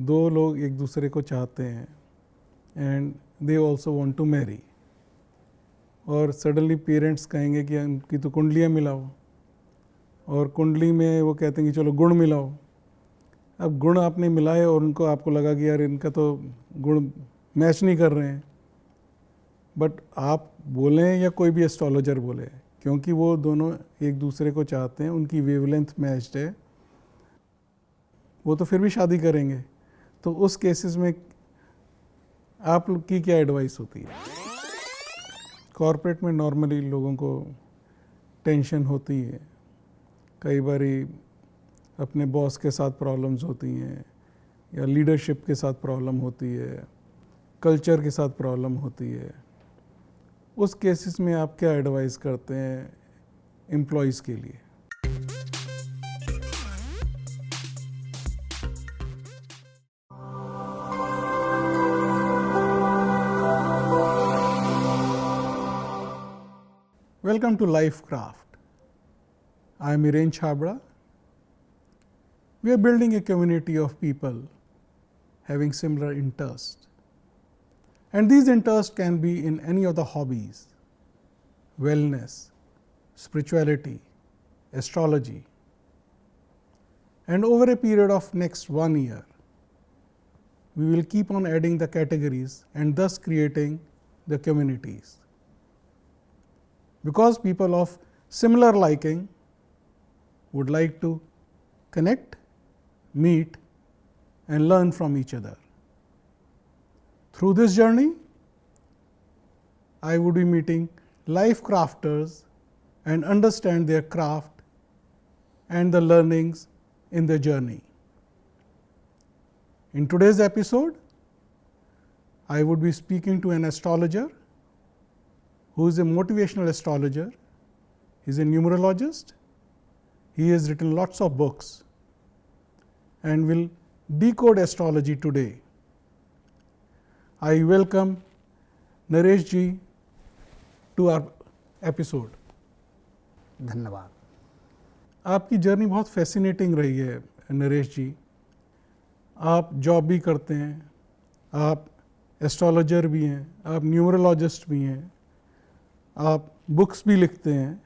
दो लोग एक दूसरे को चाहते हैं and they also want to marry, और सडनली पेरेंट्स कहेंगे कि उनकी तो कुंडलियाँ मिलाओ, और कुंडली में वो कहते हैं कि चलो गुण मिलाओ। अब गुण आपने मिलाए और उनको आपको लगा कि यार इनका तो गुण मैच नहीं कर रहे हैं, बट आप बोलें या कोई भी एस्ट्रोलॉजर बोले, क्योंकि वो दोनों एक दूसरे को चाहते हैं, उनकी वेवलेंथ मैच्ड है, वो तो फिर भी शादी करेंगे। तो उस केसेस में आप की क्या एडवाइस होती है? कॉर्पोरेट में नॉर्मली लोगों को टेंशन होती है, कई बारी अपने बॉस के साथ प्रॉब्लम्स होती हैं, या लीडरशिप के साथ प्रॉब्लम होती है, कल्चर के साथ प्रॉब्लम होती है। उस केसेस में आप क्या एडवाइस करते हैं एम्प्लॉयज़ के लिए? Welcome to LifeCraft. I am Hiren Chhabra. We are building a community of people having similar interests. And these interests can be in any of the hobbies: wellness, spirituality, astrology. And over a period of next 1 year, we will keep on adding the categories and thus creating the communities. Because people of similar liking would like to connect, meet, and learn from each other. Through this journey, I would be meeting life crafters and understand their craft and the learnings in the journey. In today's episode, I would be speaking to an astrologer who is a motivational astrologer. He is a numerologist. He has written lots of books and will decode astrology today. I welcome Naresh ji to our episode. धन्यवाद। आपकी journey बहुत fascinating रही है नरेश जी। आप job भी करते हैं, आप एस्ट्रोलॉजर भी हैं, आप न्यूमरोलॉजिस्ट भी हैं, आप बुक्स भी लिखते हैं,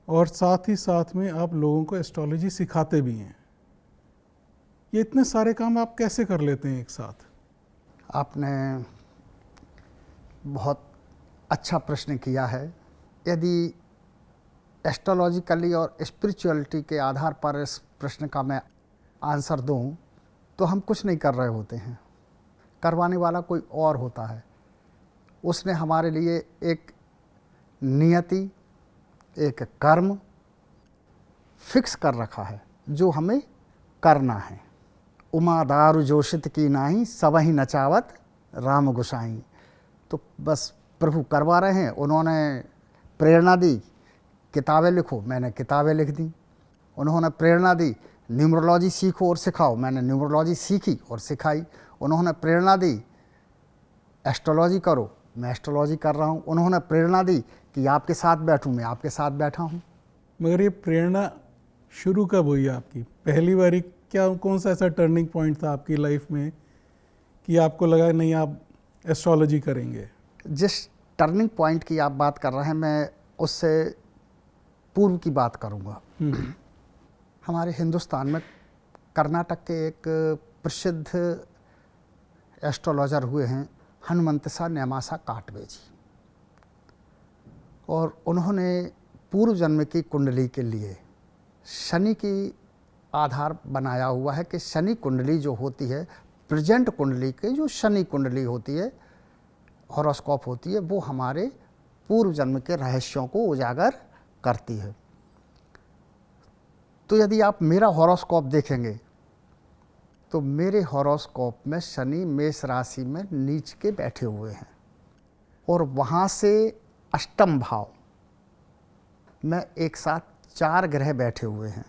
और साथ ही साथ में आप लोगों को एस्ट्रोलॉजी सिखाते भी हैं। ये इतने सारे काम आप कैसे कर लेते हैं एक साथ? आपने बहुत अच्छा प्रश्न किया है। यदि एस्ट्रोलॉजिकली और स्पिरिचुअलिटी के आधार पर इस प्रश्न का मैं आंसर दूं, तो हम कुछ नहीं कर रहे होते हैं, करवाने वाला कोई और होता है। उसने हमारे लिए एक नियति, एक कर्म फिक्स कर रखा है जो हमें करना है। उमा दारु जोशित की नाही, सबहि नचावत राम गोसाई। तो बस प्रभु करवा रहे हैं। उन्होंने प्रेरणा दी, किताबें लिखो, मैंने किताबें लिख दी। उन्होंने प्रेरणा दी, न्यूमरोलॉजी सीखो और सिखाओ, मैंने न्यूमरोलॉजी सीखी और सिखाई। उन्होंने प्रेरणा दी, एस्ट्रोलॉजी करो, मैं एस्ट्रोलॉजी कर रहा हूँ। उन्होंने प्रेरणा दी कि आपके साथ बैठूँ, मैं आपके साथ बैठा हूँ। मगर ये प्रेरणा शुरू कब हुई आपकी? पहली बारी क्या, कौन सा ऐसा टर्निंग पॉइंट था आपकी लाइफ में कि आपको लगा नहीं आप एस्ट्रोलॉजी करेंगे? जिस टर्निंग पॉइंट की आप बात कर रहे हैं, मैं उससे पूर्व की बात करूँगा। हमारे हिंदुस्तान में कर्नाटक के एक प्रसिद्ध एस्ट्रोलॉजर हुए हैं हनुमंतसा नेमासा काटवे जी, और उन्होंने पूर्व जन्म की कुंडली के लिए शनि की आधार बनाया हुआ है कि शनि कुंडली जो होती है, प्रेजेंट कुंडली की जो शनि कुंडली होती है, हॉरोस्कोप होती है, वो हमारे पूर्व जन्म के रहस्यों को उजागर करती है। तो यदि आप मेरा हॉरोस्कोप देखेंगे तो मेरे हॉरोस्कोप में शनि मेष राशि में नीच के बैठे हुए हैं, और वहाँ से अष्टम भाव में एक साथ 4 ग्रह बैठे हुए हैं,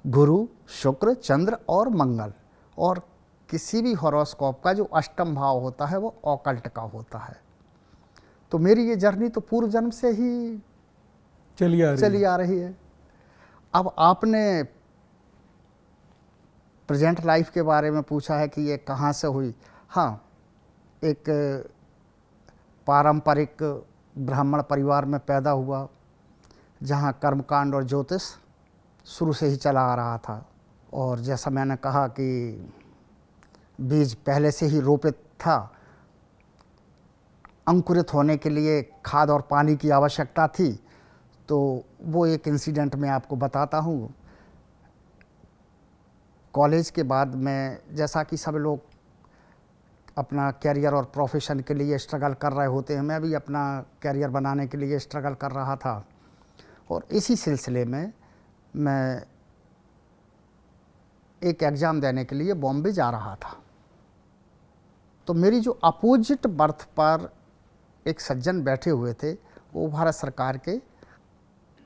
गुरु, शुक्र, चंद्र और मंगल। और किसी भी हॉरोस्कोप का जो अष्टम भाव होता है वो ऑकल्ट का होता है। तो मेरी ये जर्नी तो पूर्व जन्म से ही चली आ रही है। अब आपने प्रेजेंट लाइफ के बारे में पूछा है कि ये कहाँ से हुई। हाँ, एक पारंपरिक ब्राह्मण परिवार में पैदा हुआ, जहाँ कर्मकांड और ज्योतिष शुरू से ही चला आ रहा था। और जैसा मैंने कहा कि बीज पहले से ही रोपित था, अंकुरित होने के लिए खाद और पानी की आवश्यकता थी। तो वो एक इंसिडेंट मैं आपको बताता हूँ। कॉलेज के बाद मैं, जैसा कि सब लोग अपना कैरियर और प्रोफेशन के लिए स्ट्रगल कर रहे होते हैं, मैं भी अपना कैरियर बनाने के लिए स्ट्रगल कर रहा था। और इसी सिलसिले में मैं एक एग्ज़ाम देने के लिए बॉम्बे जा रहा था। तो मेरी जो अपोजिट बर्थ पर एक सज्जन बैठे हुए थे, वो भारत सरकार के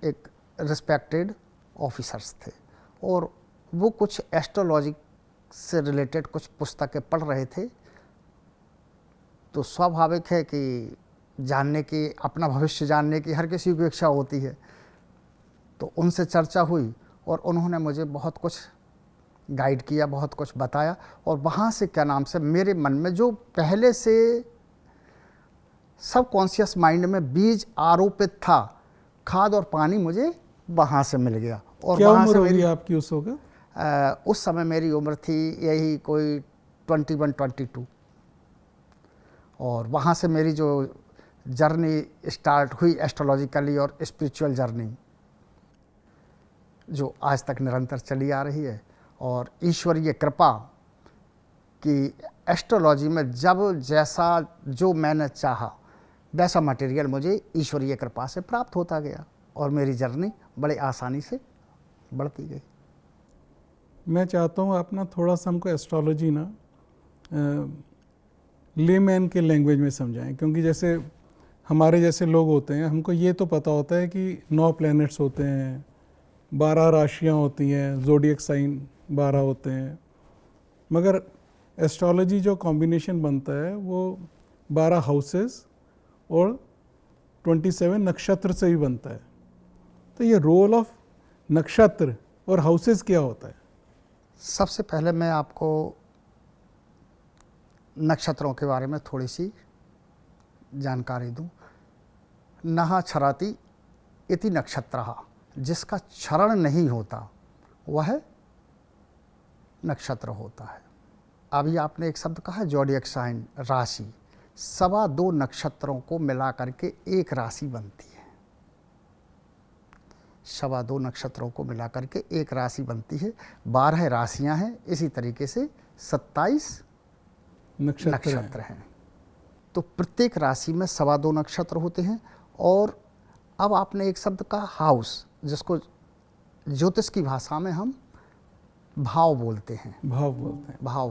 एक रिस्पेक्टेड ऑफिसर्स थे, और वो कुछ एस्ट्रोलॉजी से रिलेटेड कुछ पुस्तकें पढ़ रहे थे। तो स्वाभाविक है कि जानने की, अपना भविष्य जानने की हर किसी की इच्छा होती है। तो उनसे चर्चा हुई और उन्होंने मुझे बहुत कुछ गाइड किया, बहुत कुछ बताया। और वहाँ से क्या नाम से मेरे मन में जो पहले से सब कॉन्शियस माइंड में बीज आरोपित था, खाद और पानी मुझे वहाँ से मिल गया। और क्या वहाँ उम्र से होगी मेरी आपकी उस वक्त? उस समय मेरी उम्र थी यही कोई 21-22। और वहाँ से मेरी जो जर्नी स्टार्ट हुई एस्ट्रोलॉजिकली और स्पिरिचुअल जर्नी, जो आज तक निरंतर चली आ रही है। और ईश्वरीय कृपा कि एस्ट्रोलॉजी में जब जैसा जो मैंने चाहा वैसा मटेरियल मुझे ईश्वरीय कृपा से प्राप्त होता गया, और मेरी जर्नी बड़े आसानी से बढ़ती गई। मैं चाहता हूँ आप ना थोड़ा सा हमको एस्ट्रोलॉजी ना लेमैन के लैंग्वेज में समझाएं, क्योंकि जैसे हमारे जैसे लोग होते हैं, हमको ये तो पता होता है कि 9 प्लैनेट्स होते हैं, 12 राशियाँ होती हैं, ज़ोडिएक साइन 12 होते हैं, मगर एस्ट्रोलॉजी जो कॉम्बिनेशन बनता है वो 12 हाउसेस और 27 नक्षत्र से भी बनता है। तो ये रोल ऑफ नक्षत्र और हाउसेस क्या होता है? सबसे पहले मैं आपको नक्षत्रों के बारे में थोड़ी सी जानकारी दूं। नहा क्षरति इति नक्षत्रः, जिसका क्षरण नहीं होता वह नक्षत्र होता है। अभी आपने एक शब्द कहा ज़ोडिएक साइन, राशि। 2.25 नक्षत्रों को मिला करके एक राशि बनती है। 2.25 नक्षत्रों को मिला करके एक राशि बनती है। 12 राशियां हैं, इसी तरीके से 27 नक्षत्र हैं। तो प्रत्येक राशि में 2.25 नक्षत्र होते हैं। और अब आपने एक शब्द कहा हाउस, जिसको ज्योतिष की भाषा में हम भाव बोलते हैं। भाव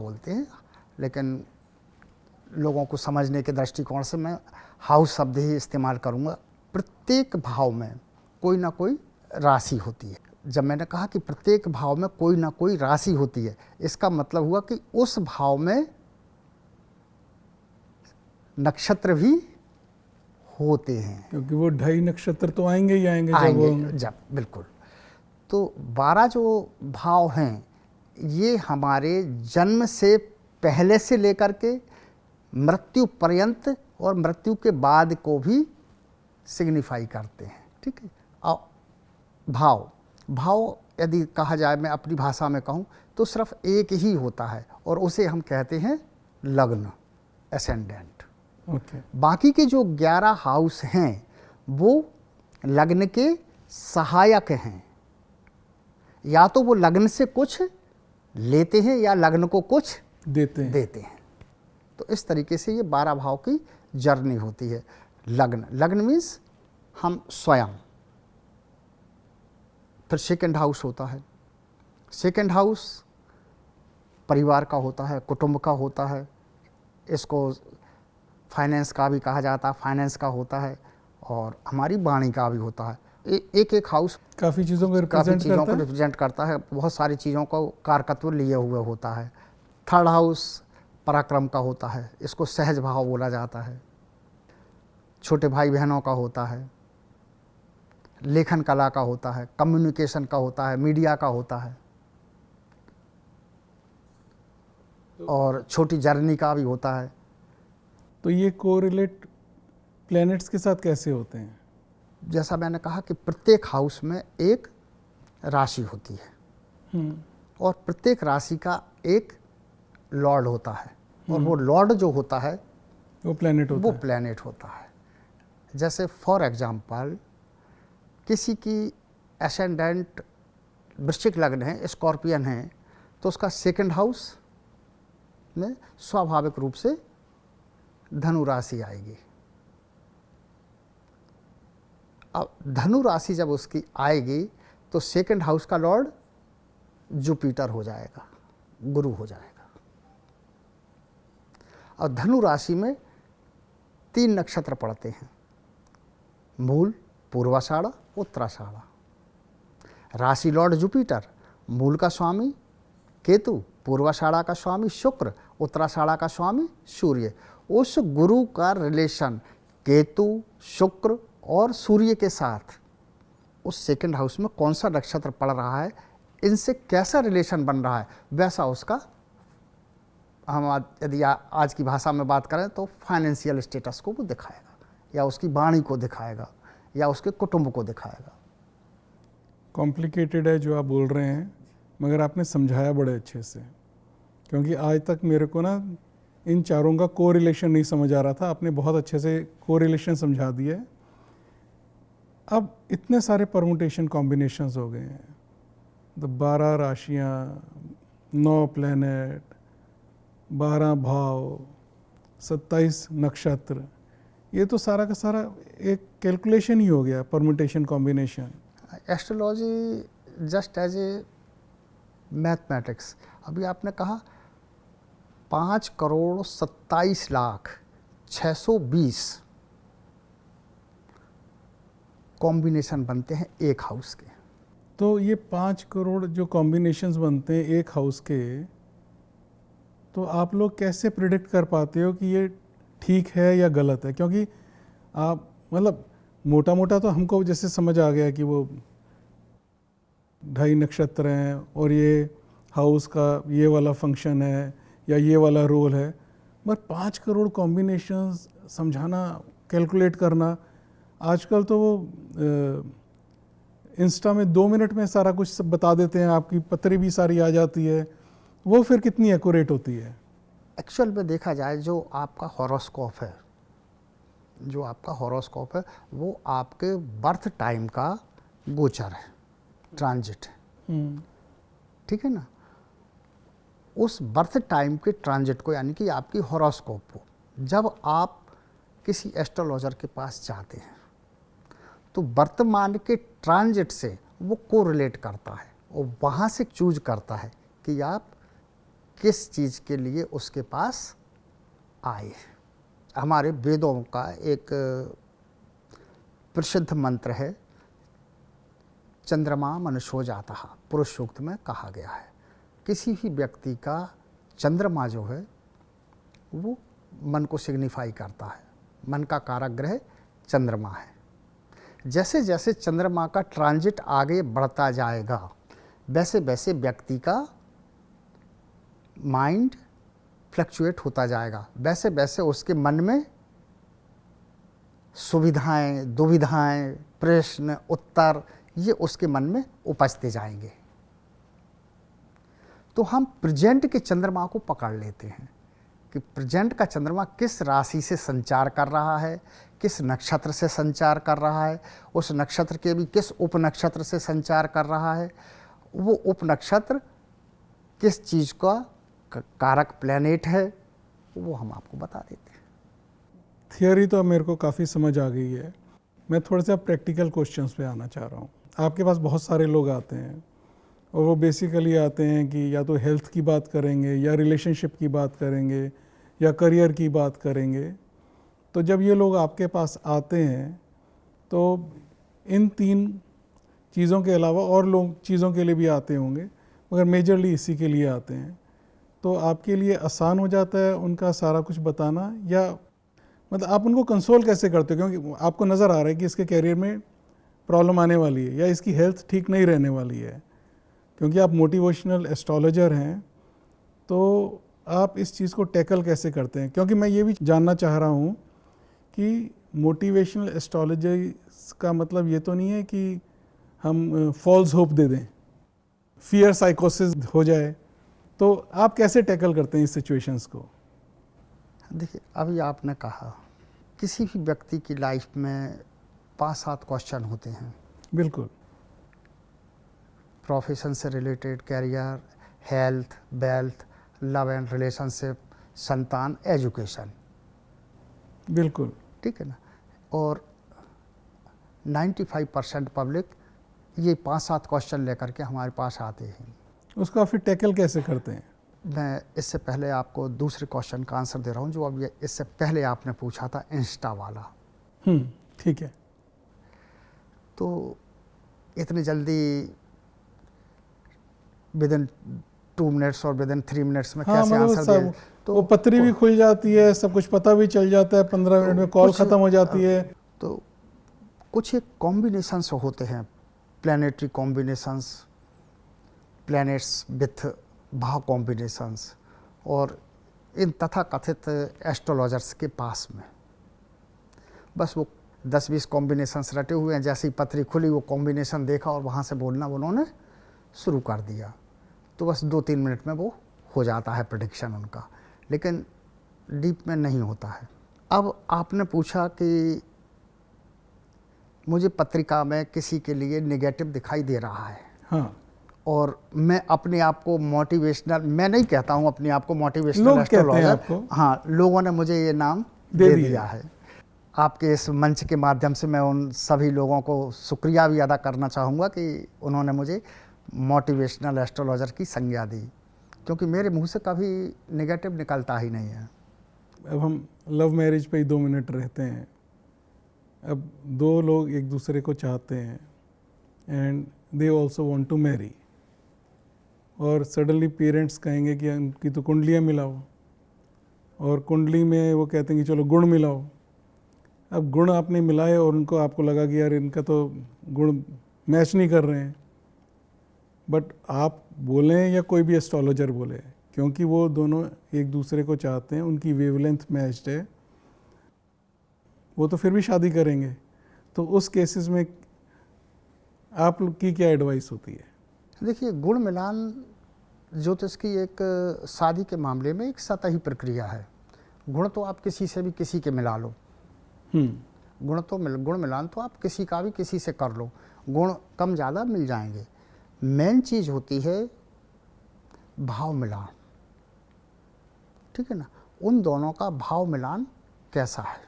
बोलते हैं, लेकिन लोगों को समझने के दृष्टिकोण से मैं हाउस शब्द ही इस्तेमाल करूँगा। प्रत्येक भाव में कोई ना कोई राशि होती है। जब मैंने कहा कि प्रत्येक भाव में कोई ना कोई राशि होती है, इसका मतलब हुआ कि उस भाव में नक्षत्र भी होते हैं, क्योंकि वो 2.5 नक्षत्र तो आएंगे ही आएंगे जब बिल्कुल। तो 12 जो भाव हैं, ये हमारे जन्म से पहले से लेकर के मृत्यु पर्यंत और मृत्यु के बाद को भी सिग्निफाई करते हैं। ठीक है। और भाव यदि कहा जाए, मैं अपनी भाषा में कहूँ तो सिर्फ एक ही होता है, और उसे हम कहते हैं लग्न, एसेंडेंट। बाकी के जो 11 हाउस हैं वो लग्न के सहायक हैं। या तो वो लग्न से कुछ लेते हैं या लग्न को कुछ देते हैं। तो इस तरीके से ये 12 भाव की जर्नी होती है। लग्न मीन्स हम स्वयं। फिर सेकंड हाउस होता है। सेकंड हाउस परिवार का होता है, कुटुंब का होता है। इसको फाइनेंस का भी कहा जाता है, फाइनेंस का होता है, और हमारी वाणी का भी होता है। एक हाउस काफ़ी चीज़ों को रिप्रेजेंट करता है, बहुत सारी चीज़ों को कारकत्व लिए हुए होता है। थर्ड हाउस पराक्रम का होता है, इसको सहज भाव बोला जाता है। छोटे भाई बहनों का होता है, लेखन कला का होता है, कम्युनिकेशन का होता है, मीडिया का होता है। और छोटी जर्नी का भी होता है। तो ये कोरिलेट प्लैनेट्स के साथ कैसे होते हैं? जैसा मैंने कहा कि प्रत्येक हाउस में एक राशि होती है और प्रत्येक राशि का एक लॉर्ड होता है और वो लॉर्ड जो होता है वो प्लैनेट होता वो है। प्लैनेट होता है। जैसे फॉर एग्जांपल किसी की एसेंडेंट वृश्चिक लग्न है, स्कॉर्पियन है, तो उसका सेकंड हाउस में स्वाभाविक रूप से धनु राशि आएगी। अब धनु राशि जब उसकी आएगी तो सेकंड हाउस का लॉर्ड जुपिटर हो जाएगा, गुरु हो जाएगा। और धनु राशि में 3 नक्षत्र पड़ते हैं, मूल, पूर्वाषाढ़ा, उत्तराषाढ़ा। राशि लॉर्ड जुपिटर, मूल का स्वामी केतु, पूर्वाषाढ़ा का स्वामी शुक्र, उत्तराषाढ़ा का स्वामी सूर्य। उस गुरु का रिलेशन केतु, शुक्र और सूर्य के साथ उस सेकंड हाउस में कौन सा नक्षत्र पड़ रहा है, इनसे कैसा रिलेशन बन रहा है, वैसा उसका हम यदि आज की भाषा में बात करें तो फाइनेंशियल स्टेटस को वो दिखाएगा, या उसकी वाणी को दिखाएगा, या उसके कुटुंब को दिखाएगा। कॉम्प्लिकेटेड है जो आप बोल रहे हैं, मगर आपने समझाया बड़े अच्छे से, क्योंकि आज तक मेरे को ना इन चारों का कोरिलेशन नहीं समझ आ रहा था। आपने बहुत अच्छे से कोरिलेशन समझा दिया है। अब इतने सारे परमुटेशन कॉम्बिनेशंस हो गए हैं, तो 12 राशियाँ, 9 प्लैनेट, 12 भाव, 27 नक्षत्र, ये तो सारा का सारा एक कैलकुलेशन ही हो गया, permutation combination. Astrology just as a mathematics. अभी आपने कहा 5,27,06,20 कॉम्बिनेशन बनते हैं एक हाउस के। तो ये 5 करोड़ जो कॉम्बिनेशंस बनते हैं एक हाउस के, तो आप लोग कैसे प्रिडिक्ट कर पाते हो कि ये ठीक है या गलत है? क्योंकि आप मतलब मोटा मोटा तो हमको जैसे समझ आ गया कि वो 2.5 नक्षत्र हैं और ये हाउस का ये वाला फंक्शन है या ये वाला रोल है, मगर 5 करोड़ कॉम्बिनेशंस समझाना, कैलकुलेट करना, आजकल तो वो इंस्टा में 2 मिनट में सारा कुछ सब बता देते हैं, आपकी पत्री भी सारी आ जाती है, वो फिर कितनी एक्यूरेट होती है? एक्चुअल में देखा जाए जो आपका हॉरोस्कोप है, वो आपके बर्थ टाइम का गोचर है, ट्रांजिट है, ठीक है ना। उस बर्थ टाइम के ट्रांजिट को, यानी कि आपकी हॉरोस्कोप को, जब आप किसी एस्ट्रोलॉजर के पास जाते हैं तो वर्तमान के ट्रांजिट से वो कोरिलेट करता है और वहाँ से चूज करता है कि आप किस चीज़ के लिए उसके पास आए। हमारे वेदों का एक प्रसिद्ध मंत्र है, चंद्रमा मनुष्यो जातः, पुरुष सूक्त में कहा गया है। किसी भी व्यक्ति का चंद्रमा जो है वो मन को सिग्निफाई करता है, मन का कारक ग्रह चंद्रमा है। जैसे जैसे चंद्रमा का ट्रांजिट आगे बढ़ता जाएगा वैसे वैसे व्यक्ति का माइंड फ्लक्चुएट होता जाएगा, वैसे वैसे उसके मन में सुविधाएं, दुविधाएं, प्रश्न, उत्तर, ये उसके मन में उपजते जाएंगे। तो हम प्रेजेंट के चंद्रमा को पकड़ लेते हैं कि प्रेजेंट का चंद्रमा किस राशि से संचार कर रहा है, किस नक्षत्र से संचार कर रहा है, उस नक्षत्र के भी किस उपनक्षत्र से संचार कर रहा है, वो उपनक्षत्र किस चीज़ का कारक प्लैनेट है, वो हम आपको बता देते हैं। थियोरी तो अब मेरे को काफ़ी समझ आ गई है। मैं थोड़े से अब प्रैक्टिकल क्वेश्चंस पे आना चाह रहा हूँ। आपके पास बहुत सारे लोग आते हैं और वो बेसिकली आते हैं कि या तो हेल्थ की बात करेंगे, या रिलेशनशिप की बात करेंगे, या करियर की बात करेंगे। तो जब ये लोग आपके पास आते हैं तो इन 3 चीज़ों के अलावा और लोग चीज़ों के लिए भी आते होंगे, मगर मेजरली इसी के लिए आते हैं। तो आपके लिए आसान हो जाता है उनका सारा कुछ बताना, या मतलब आप उनको कंसोल कैसे करते हो? क्योंकि आपको नज़र आ रहा है कि इसके करियर में प्रॉब्लम आने वाली है या इसकी हेल्थ ठीक नहीं रहने वाली है, क्योंकि आप मोटिवेशनल एस्ट्रोलॉजर हैं। तो आप इस चीज़ को टैकल कैसे करते हैं? क्योंकि मैं ये भी जानना चाह रहा हूँ कि मोटिवेशनल एस्ट्रोलॉजी का मतलब ये तो नहीं है कि हम फॉल्स होप दे दें, फियर साइकोसिस हो जाए, तो आप कैसे टैकल करते हैं इस सिचुएशंस को? देखिए, अभी आपने कहा किसी भी व्यक्ति की लाइफ में 5-7 क्वेश्चन होते हैं। बिल्कुल। प्रोफेशन से related, career, health, wealth, love and relationship, संतान, एजुकेशन। बिल्कुल। ठीक है ना। और 95% पब्लिक ये 5-7 क्वेश्चन लेकर के हमारे पास आते हैं। उसको आप फिर टैकल कैसे करते हैं? मैं इससे पहले आपको दूसरे क्वेश्चन का आंसर दे रहा हूँ, जो अब ये इससे पहले आपने पूछा था इंस्टा वाला। ठीक है। तो इतनी जल्दी विद इन 2 मिनट्स और विद इन 3 मिनट्स में कैसे आंसर दे? तो वो पत्री भी खुल जाती है, सब कुछ पता भी चल जाता है, 15 मिनट में कॉल ख़त्म हो जाती है। तो कुछ एक कॉम्बिनेशंस होते हैं, प्लानिटरी कॉम्बिनेशंस, प्लैनेट्स विथ भाव कॉम्बिनेशंस, और इन तथाकथित एस्ट्रोलॉजर्स के पास में बस वो 10-20 कॉम्बिनेशंस रटे हुए हैं। जैसे ही पत्री खुली, वो कॉम्बिनेशन देखा और वहाँ से बोलना उन्होंने शुरू कर दिया। तो बस 2-3 मिनट में वो हो जाता है प्रेडिक्शन उनका, लेकिन डीप में नहीं होता है। अब आपने पूछा कि मुझे पत्रिका में किसी के लिए नेगेटिव दिखाई दे रहा है। हाँ। और मैं अपने आप को मोटिवेशनल, मैं नहीं कहता हूँ अपने आप को मोटिवेशनल लोग कहते हैं एस्ट्रोलॉजर। आपको। हाँ, लोगों ने मुझे ये नाम दे दिया है। आपके इस मंच के माध्यम से मैं उन सभी लोगों को शुक्रिया भी अदा करना चाहूँगा कि उन्होंने मुझे मोटिवेशनल एस्ट्रोलॉजर की संज्ञा दी, क्योंकि मेरे मुंह से कभी नेगेटिव निकलता ही नहीं है। अब हम लव मैरिज पे ही 2 मिनट रहते हैं। अब 2 लोग एक दूसरे को चाहते हैं and they also want to marry, और सडनली पेरेंट्स कहेंगे कि उनकी तो कुंडलियाँ मिलाओ, और कुंडली में वो कहते हैं कि चलो गुण मिलाओ। अब गुण आपने मिलाए और उनको आपको लगा कि यार इनका तो गुण मैच नहीं कर रहे हैं, बट आप बोलें या कोई भी एस्ट्रोलॉजर बोले, क्योंकि वो दोनों एक दूसरे को चाहते हैं, उनकी वेवलेंथ मैच्ड है, वो तो फिर भी शादी करेंगे। तो उस केसेस में आप लोग की क्या एडवाइस होती है? देखिए, गुण मिलान ज्योतिष की एक शादी के मामले में एक सतही प्रक्रिया है। गुण तो आप किसी से भी किसी के मिला लो। गुण मिलान तो आप किसी का भी किसी से कर लो, गुण कम ज़्यादा मिल जाएंगे। मेन चीज़ होती है भाव मिलान। ठीक है ना। उन दोनों का भाव मिलान कैसा है?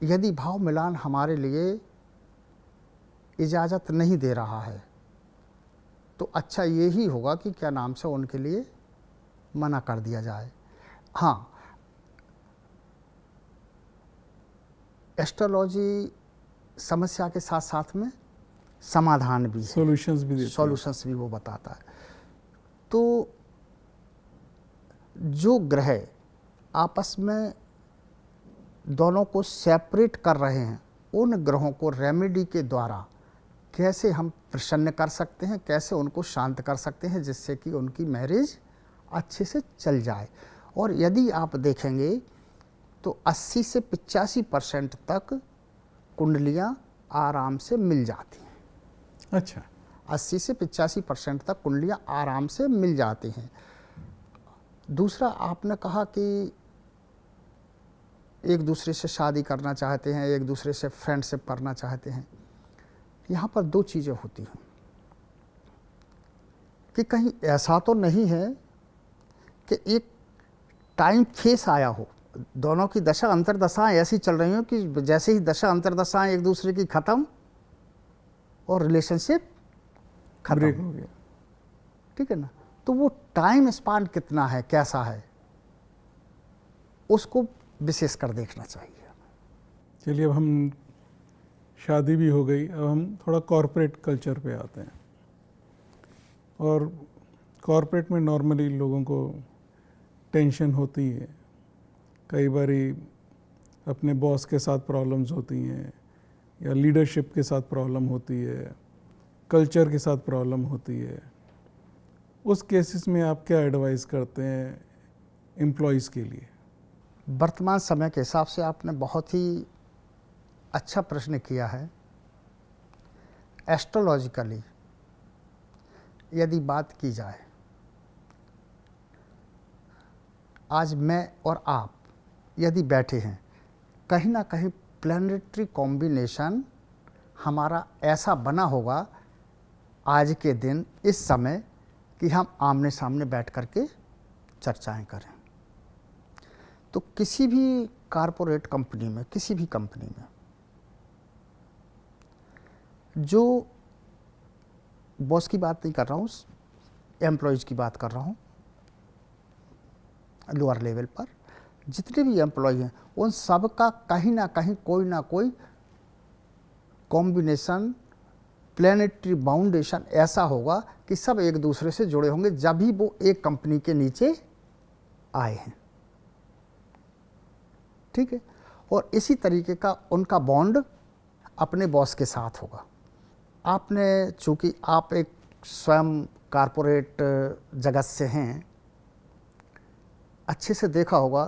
यदि भाव मिलान हमारे लिए इजाज़त नहीं दे रहा है, तो अच्छा यही होगा कि क्या नाम से उनके लिए मना कर दिया जाए। हाँ, एस्ट्रोलॉजी समस्या के साथ साथ में समाधान भी है, सॉल्यूशंस भी वो बताता है। तो जो ग्रह आपस में दोनों को सेपरेट कर रहे हैं, उन ग्रहों को रेमेडी के द्वारा कैसे हम प्रसन्न कर सकते हैं, कैसे उनको शांत कर सकते हैं, जिससे कि उनकी मैरिज अच्छे से चल जाए। और यदि आप देखेंगे तो 80 से 85% तक कुंडलियाँ आराम से मिल जाती हैं। अच्छा। 80 से 85% तक कुंडलियाँ आराम से मिल जाती हैं। दूसरा, आपने कहा कि एक दूसरे से शादी करना चाहते हैं, एक दूसरे से फ्रेंडशिप करना चाहते हैं। यहाँ पर 2 चीज़ें होती हैं कि कहीं ऐसा तो नहीं है कि एक टाइम फेस आया हो, दोनों की दशा अंतर्दशाएं ऐसी चल रही हो कि जैसे ही दशा अंतर्दशाएं एक दूसरे की ख़त्म और रिलेशनशिप खत्म हो गया। ठीक है ना। तो वो टाइम स्पान कितना है, कैसा है, उसको विशेष कर देखना चाहिए। चलिए, अब हम शादी भी हो गई, अब हम थोड़ा कॉरपोरेट कल्चर पे आते हैं। और कॉरपोरेट में नॉर्मली लोगों को टेंशन होती है, कई बारी अपने बॉस के साथ प्रॉब्लम्स होती हैं, या लीडरशिप के साथ प्रॉब्लम होती है, कल्चर के साथ प्रॉब्लम होती है। उस केसेस में आप क्या एडवाइस करते हैं एम्प्लॉयज़ के लिए? वर्तमान समय के हिसाब से आपने बहुत ही अच्छा प्रश्न किया है। एस्ट्रोलॉजिकली यदि बात की जाए, आज मैं और आप यदि बैठे हैं, कहीं ना कहीं प्लैनेटरी कॉम्बिनेशन हमारा ऐसा बना होगा आज के दिन इस समय कि हम आमने सामने बैठ कर के चर्चाएं करें। तो किसी भी कारपोरेट कंपनी में, किसी भी कंपनी में जो बॉस की बात नहीं कर रहा हूँ, एम्प्लॉयज़ की बात कर रहा हूँ, लोअर लेवल पर जितने भी एम्प्लॉय हैं उन सब का कहीं ना कहीं कोई ना कोई कॉम्बिनेशन, प्लैनेटरी बाउंडेशन ऐसा होगा कि सब एक दूसरे से जुड़े होंगे जब भी वो एक कंपनी के नीचे आए हैं। ठीक है, और इसी तरीके का उनका बॉन्ड अपने बॉस के साथ होगा। आपने, चूंकि आप एक स्वयं कारपोरेट जगत से हैं, अच्छे से देखा होगा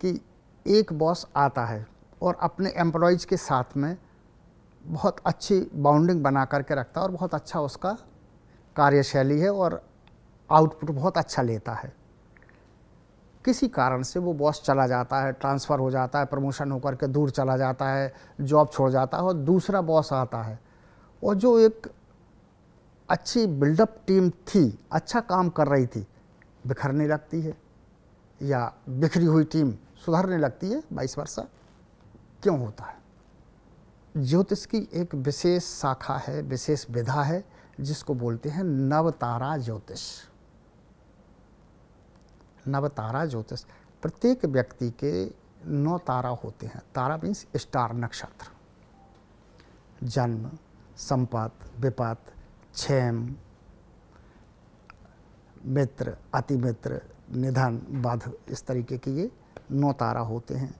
कि एक बॉस आता है और अपने एम्प्लॉयज़ के साथ में बहुत अच्छी बाउंडिंग बना करके रखता है और बहुत अच्छा उसका कार्यशैली है और आउटपुट बहुत अच्छा लेता है। किसी कारण से वो बॉस चला जाता है, ट्रांसफ़र हो जाता है, प्रमोशन होकर के दूर चला जाता है, जॉब छोड़ जाता है और दूसरा बॉस आता है और जो एक अच्छी बिल्डअप टीम थी, अच्छा काम कर रही थी, बिखरने लगती है या बिखरी हुई टीम सुधरने लगती है, वाइस वर्सा। क्यों होता है? ज्योतिष की एक विशेष शाखा है, विशेष विधा है जिसको बोलते हैं नवतारा ज्योतिष। नवतारा ज्योतिष, प्रत्येक व्यक्ति के 9 तारा होते हैं। तारा मीन्स स्टार, नक्षत्र। जन्म, संपत, विपत, क्षेम, मित्र, अतिमित्र, निधन, बाध, इस तरीके के ये 9 तारा होते हैं।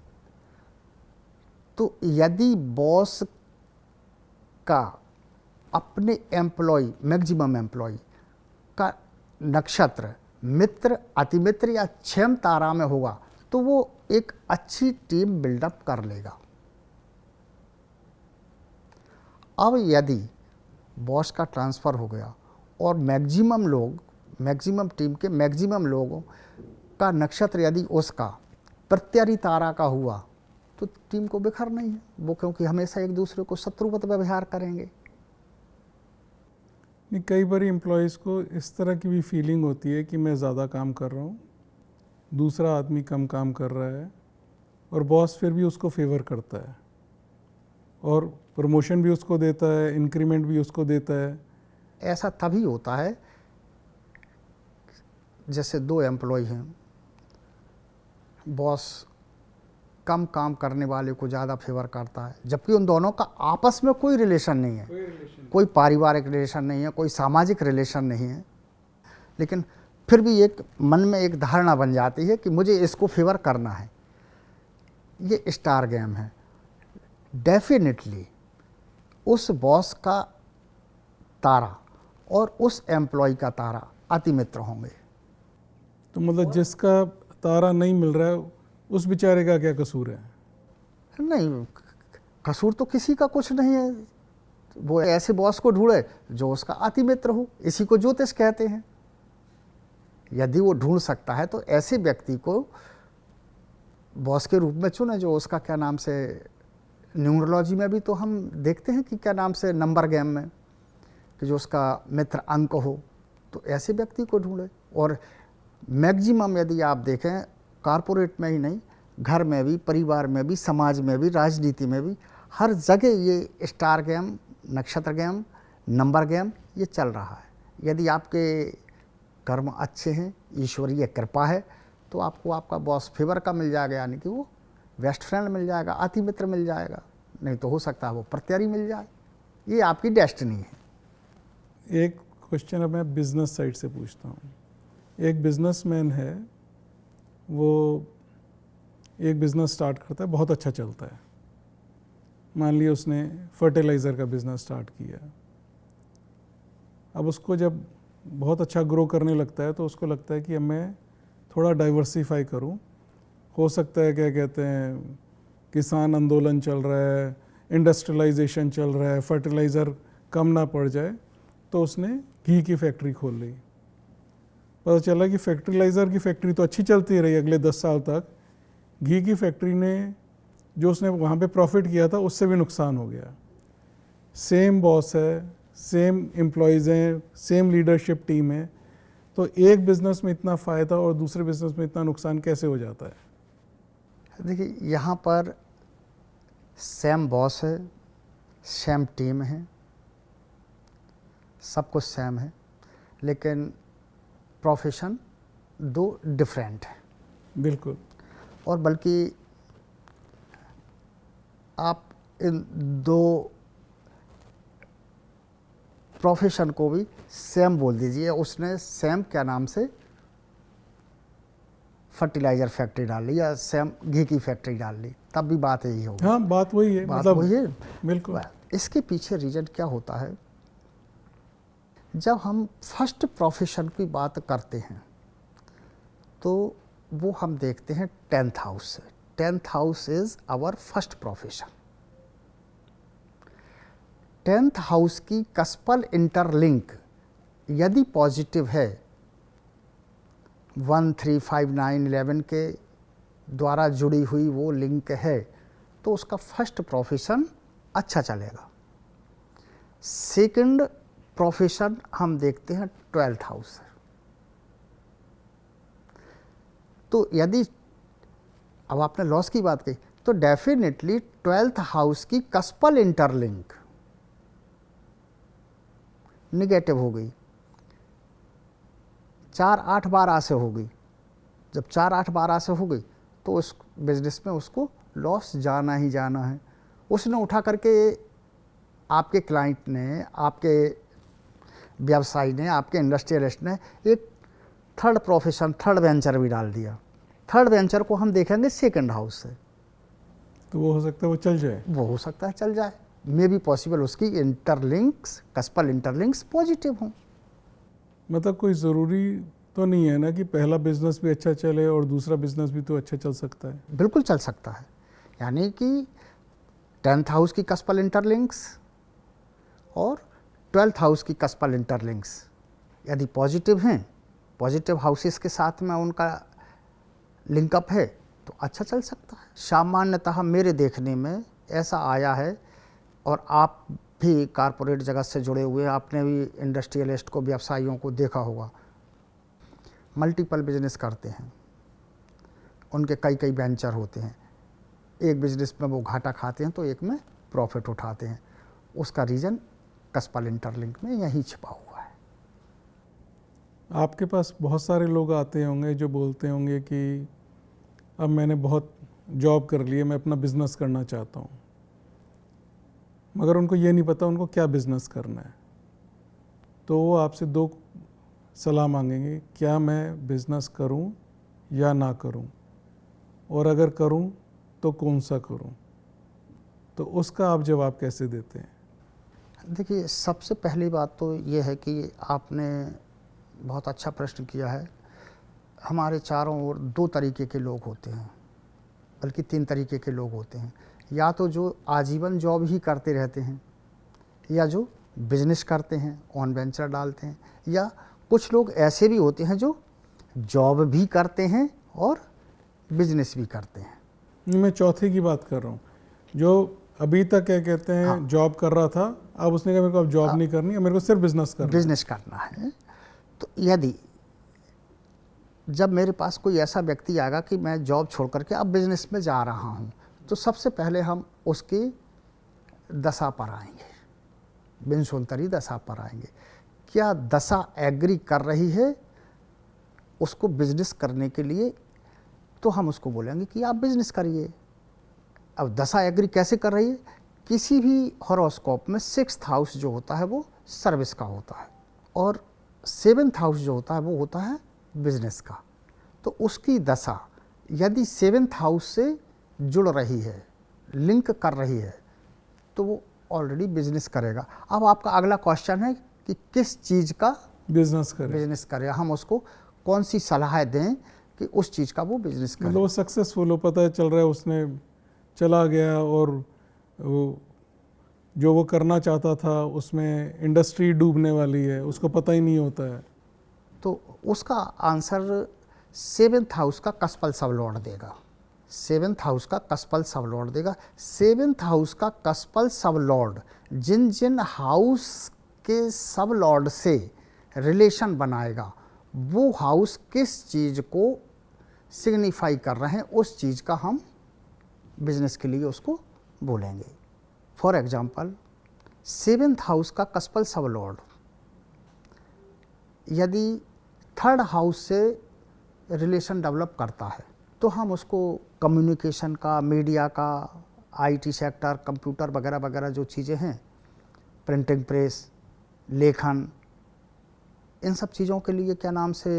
तो यदि बॉस का अपने एम्प्लॉय, मैक्सिमम एम्प्लॉय का नक्षत्र मित्र, अतिमित्र या क्षेम तारा में होगा तो वो एक अच्छी टीम बिल्डअप कर लेगा। अब यदि बॉस का ट्रांसफ़र हो गया और मैक्सिमम लोग, मैक्सिमम टीम के मैक्सिमम लोगों का नक्षत्र यदि उसका प्रत्यरी तारा का हुआ तो टीम को बिखर नहीं है वो, क्योंकि हमेशा एक दूसरे को शत्रुवत व्यवहार करेंगे। कई बार एम्प्लॉयज़ को इस तरह की भी फीलिंग होती है कि मैं ज़्यादा काम कर रहा हूँ, दूसरा आदमी कम काम कर रहा है और बॉस फिर भी उसको फेवर करता है और प्रमोशन भी उसको देता है, इंक्रीमेंट भी उसको देता है। ऐसा तभी होता है जैसे 2 एम्प्लॉय हैं, बॉस कम काम करने वाले को ज़्यादा फेवर करता है, जबकि उन दोनों का आपस में कोई रिलेशन नहीं है, कोई पारिवारिक रिलेशन नहीं है, कोई सामाजिक रिलेशन नहीं है, लेकिन फिर भी एक मन में एक धारणा बन जाती है कि मुझे इसको फेवर करना है। ये स्टार गेम है। डेफिनेटली उस बॉस का तारा और उस एम्प्लॉय का तारा अतिमित्र होंगे। तो मतलब जिसका तारा नहीं मिल रहा है उस बेचारे का क्या कसूर है? नहीं, कसूर तो किसी का कुछ नहीं है। वो ऐसे बॉस को ढूंढे जो उसका अतिमित्र हो, इसी को ज्योतिष कहते हैं। यदि वो ढूंढ सकता है तो ऐसे व्यक्ति को बॉस के रूप में चुने जो उसका, क्या नाम से, न्यूमरोलॉजी में भी तो हम देखते हैं कि क्या नाम से, नंबर गेम में, कि जो उसका मित्र अंक हो, तो ऐसे व्यक्ति को ढूंढे। और मैक्सिमम यदि आप देखें, कारपोरेट में ही नहीं, घर में भी, परिवार में भी, समाज में भी, राजनीति में भी, हर जगह ये स्टार गेम, नक्षत्र गेम, नंबर गेम ये चल रहा है। यदि आपके कर्म अच्छे हैं, ईश्वरीय कृपा है, तो आपको आपका बॉस फेवर का मिल जाएगा, यानी कि वो बेस्ट फ्रेंड मिल जाएगा, अतिमित्र मिल जाएगा, नहीं तो हो सकता है वो प्रत्यरी मिल जाए। ये आपकी डेस्टिनी है। एक क्वेश्चन अब मैं बिजनेस साइड से पूछता हूँ। एक बिजनेसमैन है, वो एक बिज़नेस स्टार्ट करता है, बहुत अच्छा चलता है। मान लिया उसने फर्टिलाइज़र का बिज़नेस स्टार्ट किया। अब उसको जब बहुत अच्छा ग्रो करने लगता है तो उसको लगता है कि अब मैं थोड़ा डाइवर्सिफाई करूं। हो सकता है क्या कहते हैं किसान आंदोलन चल रहा है, इंडस्ट्रियलाइजेशन चल रहा है, फर्टिलाइज़र कम ना पड़ जाए, तो उसने घी की फैक्ट्री खोल ली। पता चला कि फर्टिलाइज़र की फैक्ट्री तो अच्छी चलती रही अगले 10 साल तक, घी की फैक्ट्री ने जो उसने वहाँ पे प्रॉफिट किया था उससे भी नुकसान हो गया। सेम बॉस है, सेम एम्प्लॉयज़ हैं, सेम लीडरशिप टीम है, तो एक बिज़नेस में इतना फ़ायदा और दूसरे बिज़नेस में इतना नुकसान कैसे हो जाता है? देखिए, यहाँ पर सेम बॉस है, सेम टीम है, सब कुछ सेम है, लेकिन प्रोफेशन दो डिफरेंट है। बिल्कुल। और बल्कि आप इन दो प्रोफेशन को भी सेम बोल दीजिए। उसने सेम क्या नाम से फर्टिलाइज़र फैक्ट्री डाल ली या सेम घी की फैक्ट्री डाल ली, तब भी बात यही होगी। हाँ, बात वही है, बात मतलब वही है। बिल्कुल। इसके पीछे रीज़न क्या होता है, जब हम फर्स्ट प्रोफेशन की बात करते हैं तो वो हम देखते हैं 10th हाउस से। 10th house is our first profession. 10th house की कस्पल इंटरलिंक यदि पॉजिटिव है, 1, 3, 5, 9, 11 के द्वारा जुड़ी हुई वो लिंक है, तो उसका फर्स्ट प्रोफेशन अच्छा चलेगा। सेकंड प्रोफेशन हम देखते हैं 12th हाउस से। तो यदि अब आपने लॉस की बात कही, तो डेफिनेटली 12th हाउस की कस्पल इंटरलिंक निगेटिव हो गई, 4, 8, 12 से हो गई। जब 4, 8, 12 से हो गई तो उस बिजनेस में उसको लॉस जाना ही जाना है। उसने उठा करके आपके क्लाइंट ने, आपके व्यवसायी ने, आपके इंडस्ट्रियलिस्ट ने एक थर्ड प्रोफेशन, थर्ड वेंचर भी डाल दिया। थर्ड वेंचर को हम देखेंगे सेकंड हाउस से, तो वो हो सकता है वो चल जाए। वो हो सकता है चल जाए, मे बी पॉसिबल उसकी इंटरलिंक्स, कस्पल इंटरलिंक्स पॉजिटिव हों। मतलब कोई ज़रूरी तो नहीं है ना कि पहला बिजनेस भी अच्छा चले और दूसरा बिजनेस भी तो अच्छा चल सकता है। बिल्कुल चल सकता है, यानी कि 10th हाउस की कस्पल इंटरलिंक्स और 12th हाउस की कस्पल इंटरलिंक्स यदि पॉजिटिव हैं, पॉजिटिव हाउसेस के साथ में उनका लिंकअप है, तो अच्छा चल सकता है। सामान्यतः मेरे देखने में ऐसा आया है, और आप भी कारपोरेट जगत से जुड़े हुए, आपने भी इंडस्ट्रियलिस्ट को, व्यवसायियों को देखा होगा, मल्टीपल बिजनेस करते हैं, उनके कई कई वेंचर होते हैं। एक बिजनेस में वो घाटा खाते हैं तो एक में प्रॉफिट उठाते हैं। उसका रीज़न कस्पल इंटरलिंक में यही छिपा हुआ है। आपके पास बहुत सारे लोग आते होंगे जो बोलते होंगे कि अब मैंने बहुत जॉब कर ली है, मैं अपना बिजनेस करना चाहता हूँ, मगर उनको ये नहीं पता उनको क्या बिजनेस करना है। तो वो आपसे दो सलाह मांगेंगे, क्या मैं बिजनेस करूं या ना करूं, और अगर करूं तो कौन सा करूं। तो उसका आप जवाब कैसे देते हैं? देखिए, सबसे पहली बात तो ये है कि आपने बहुत अच्छा प्रश्न किया है। हमारे चारों ओर 2 तरीके के लोग होते हैं, बल्कि 3 तरीके के लोग होते हैं। या तो जो आजीवन जॉब ही करते रहते हैं, या जो बिजनेस करते हैं, ऑन वेंचर डालते हैं, या कुछ लोग ऐसे भी होते हैं जो जॉब भी करते हैं और बिजनेस भी करते हैं। मैं चौथे की बात कर रहा हूँ, जो अभी तक क्या कहते हैं, हाँ। जॉब कर रहा था, अब उसने कहा मेरे को अब जॉब नहीं करनी है, मेरे को सिर्फ बिजनेस करना है। बिजनेस करना है। तो यदि जब मेरे पास कोई ऐसा व्यक्ति आएगा कि मैं जॉब छोड़ करके अब बिजनेस में जा रहा हूँ, तो सबसे पहले हम उसकी दशा पर आएंगे, बिनशोलतरी दशा पर आएंगे। क्या दशा एग्री कर रही है उसको बिजनेस करने के लिए, तो हम उसको बोलेंगे कि आप बिजनेस करिए। अब दशा एग्री कैसे कर रही है? किसी भी हॉरोस्कोप में 6th हाउस जो होता है वो सर्विस का होता है, और 7th हाउस जो होता है वो होता है बिजनेस का। तो उसकी दशा यदि 7th हाउस से जुड़ रही है, लिंक कर रही है, तो वो ऑलरेडी बिजनेस करेगा। अब आपका अगला क्वेश्चन है कि किस चीज़ का बिजनेस करे, बिजनेस करे, हम उसको कौन सी सलाह दें कि उस चीज़ का वो बिजनेस करे। मतलब वो सक्सेसफुल हो, पता है चल रहा है उसने चला गया और वो जो वो करना चाहता था उसमें इंडस्ट्री डूबने वाली है, उसको पता ही नहीं होता है। तो उसका आंसर 7th हाउस का कस्पल सब लॉर्ड देगा। 7th हाउस का कस्पल सब लॉर्ड देगा। 7th हाउस का कस्पल सब लॉर्ड जिन जिन हाउस के सब लॉर्ड से रिलेशन बनाएगा, वो हाउस किस चीज़ को सिग्निफाई कर रहे हैं, उस चीज़ का हम बिजनेस के लिए उसको बोलेंगे। फॉर एग्जाम्पल 7th हाउस का कस्पल सब लॉर्ड यदि 3rd हाउस से रिलेशन डेवलप करता है तो हम उसको कम्युनिकेशन का, मीडिया का, आईटी सेक्टर, कंप्यूटर वगैरह वगैरह जो चीज़ें हैं, प्रिंटिंग प्रेस, लेखन, इन सब चीज़ों के लिए क्या नाम से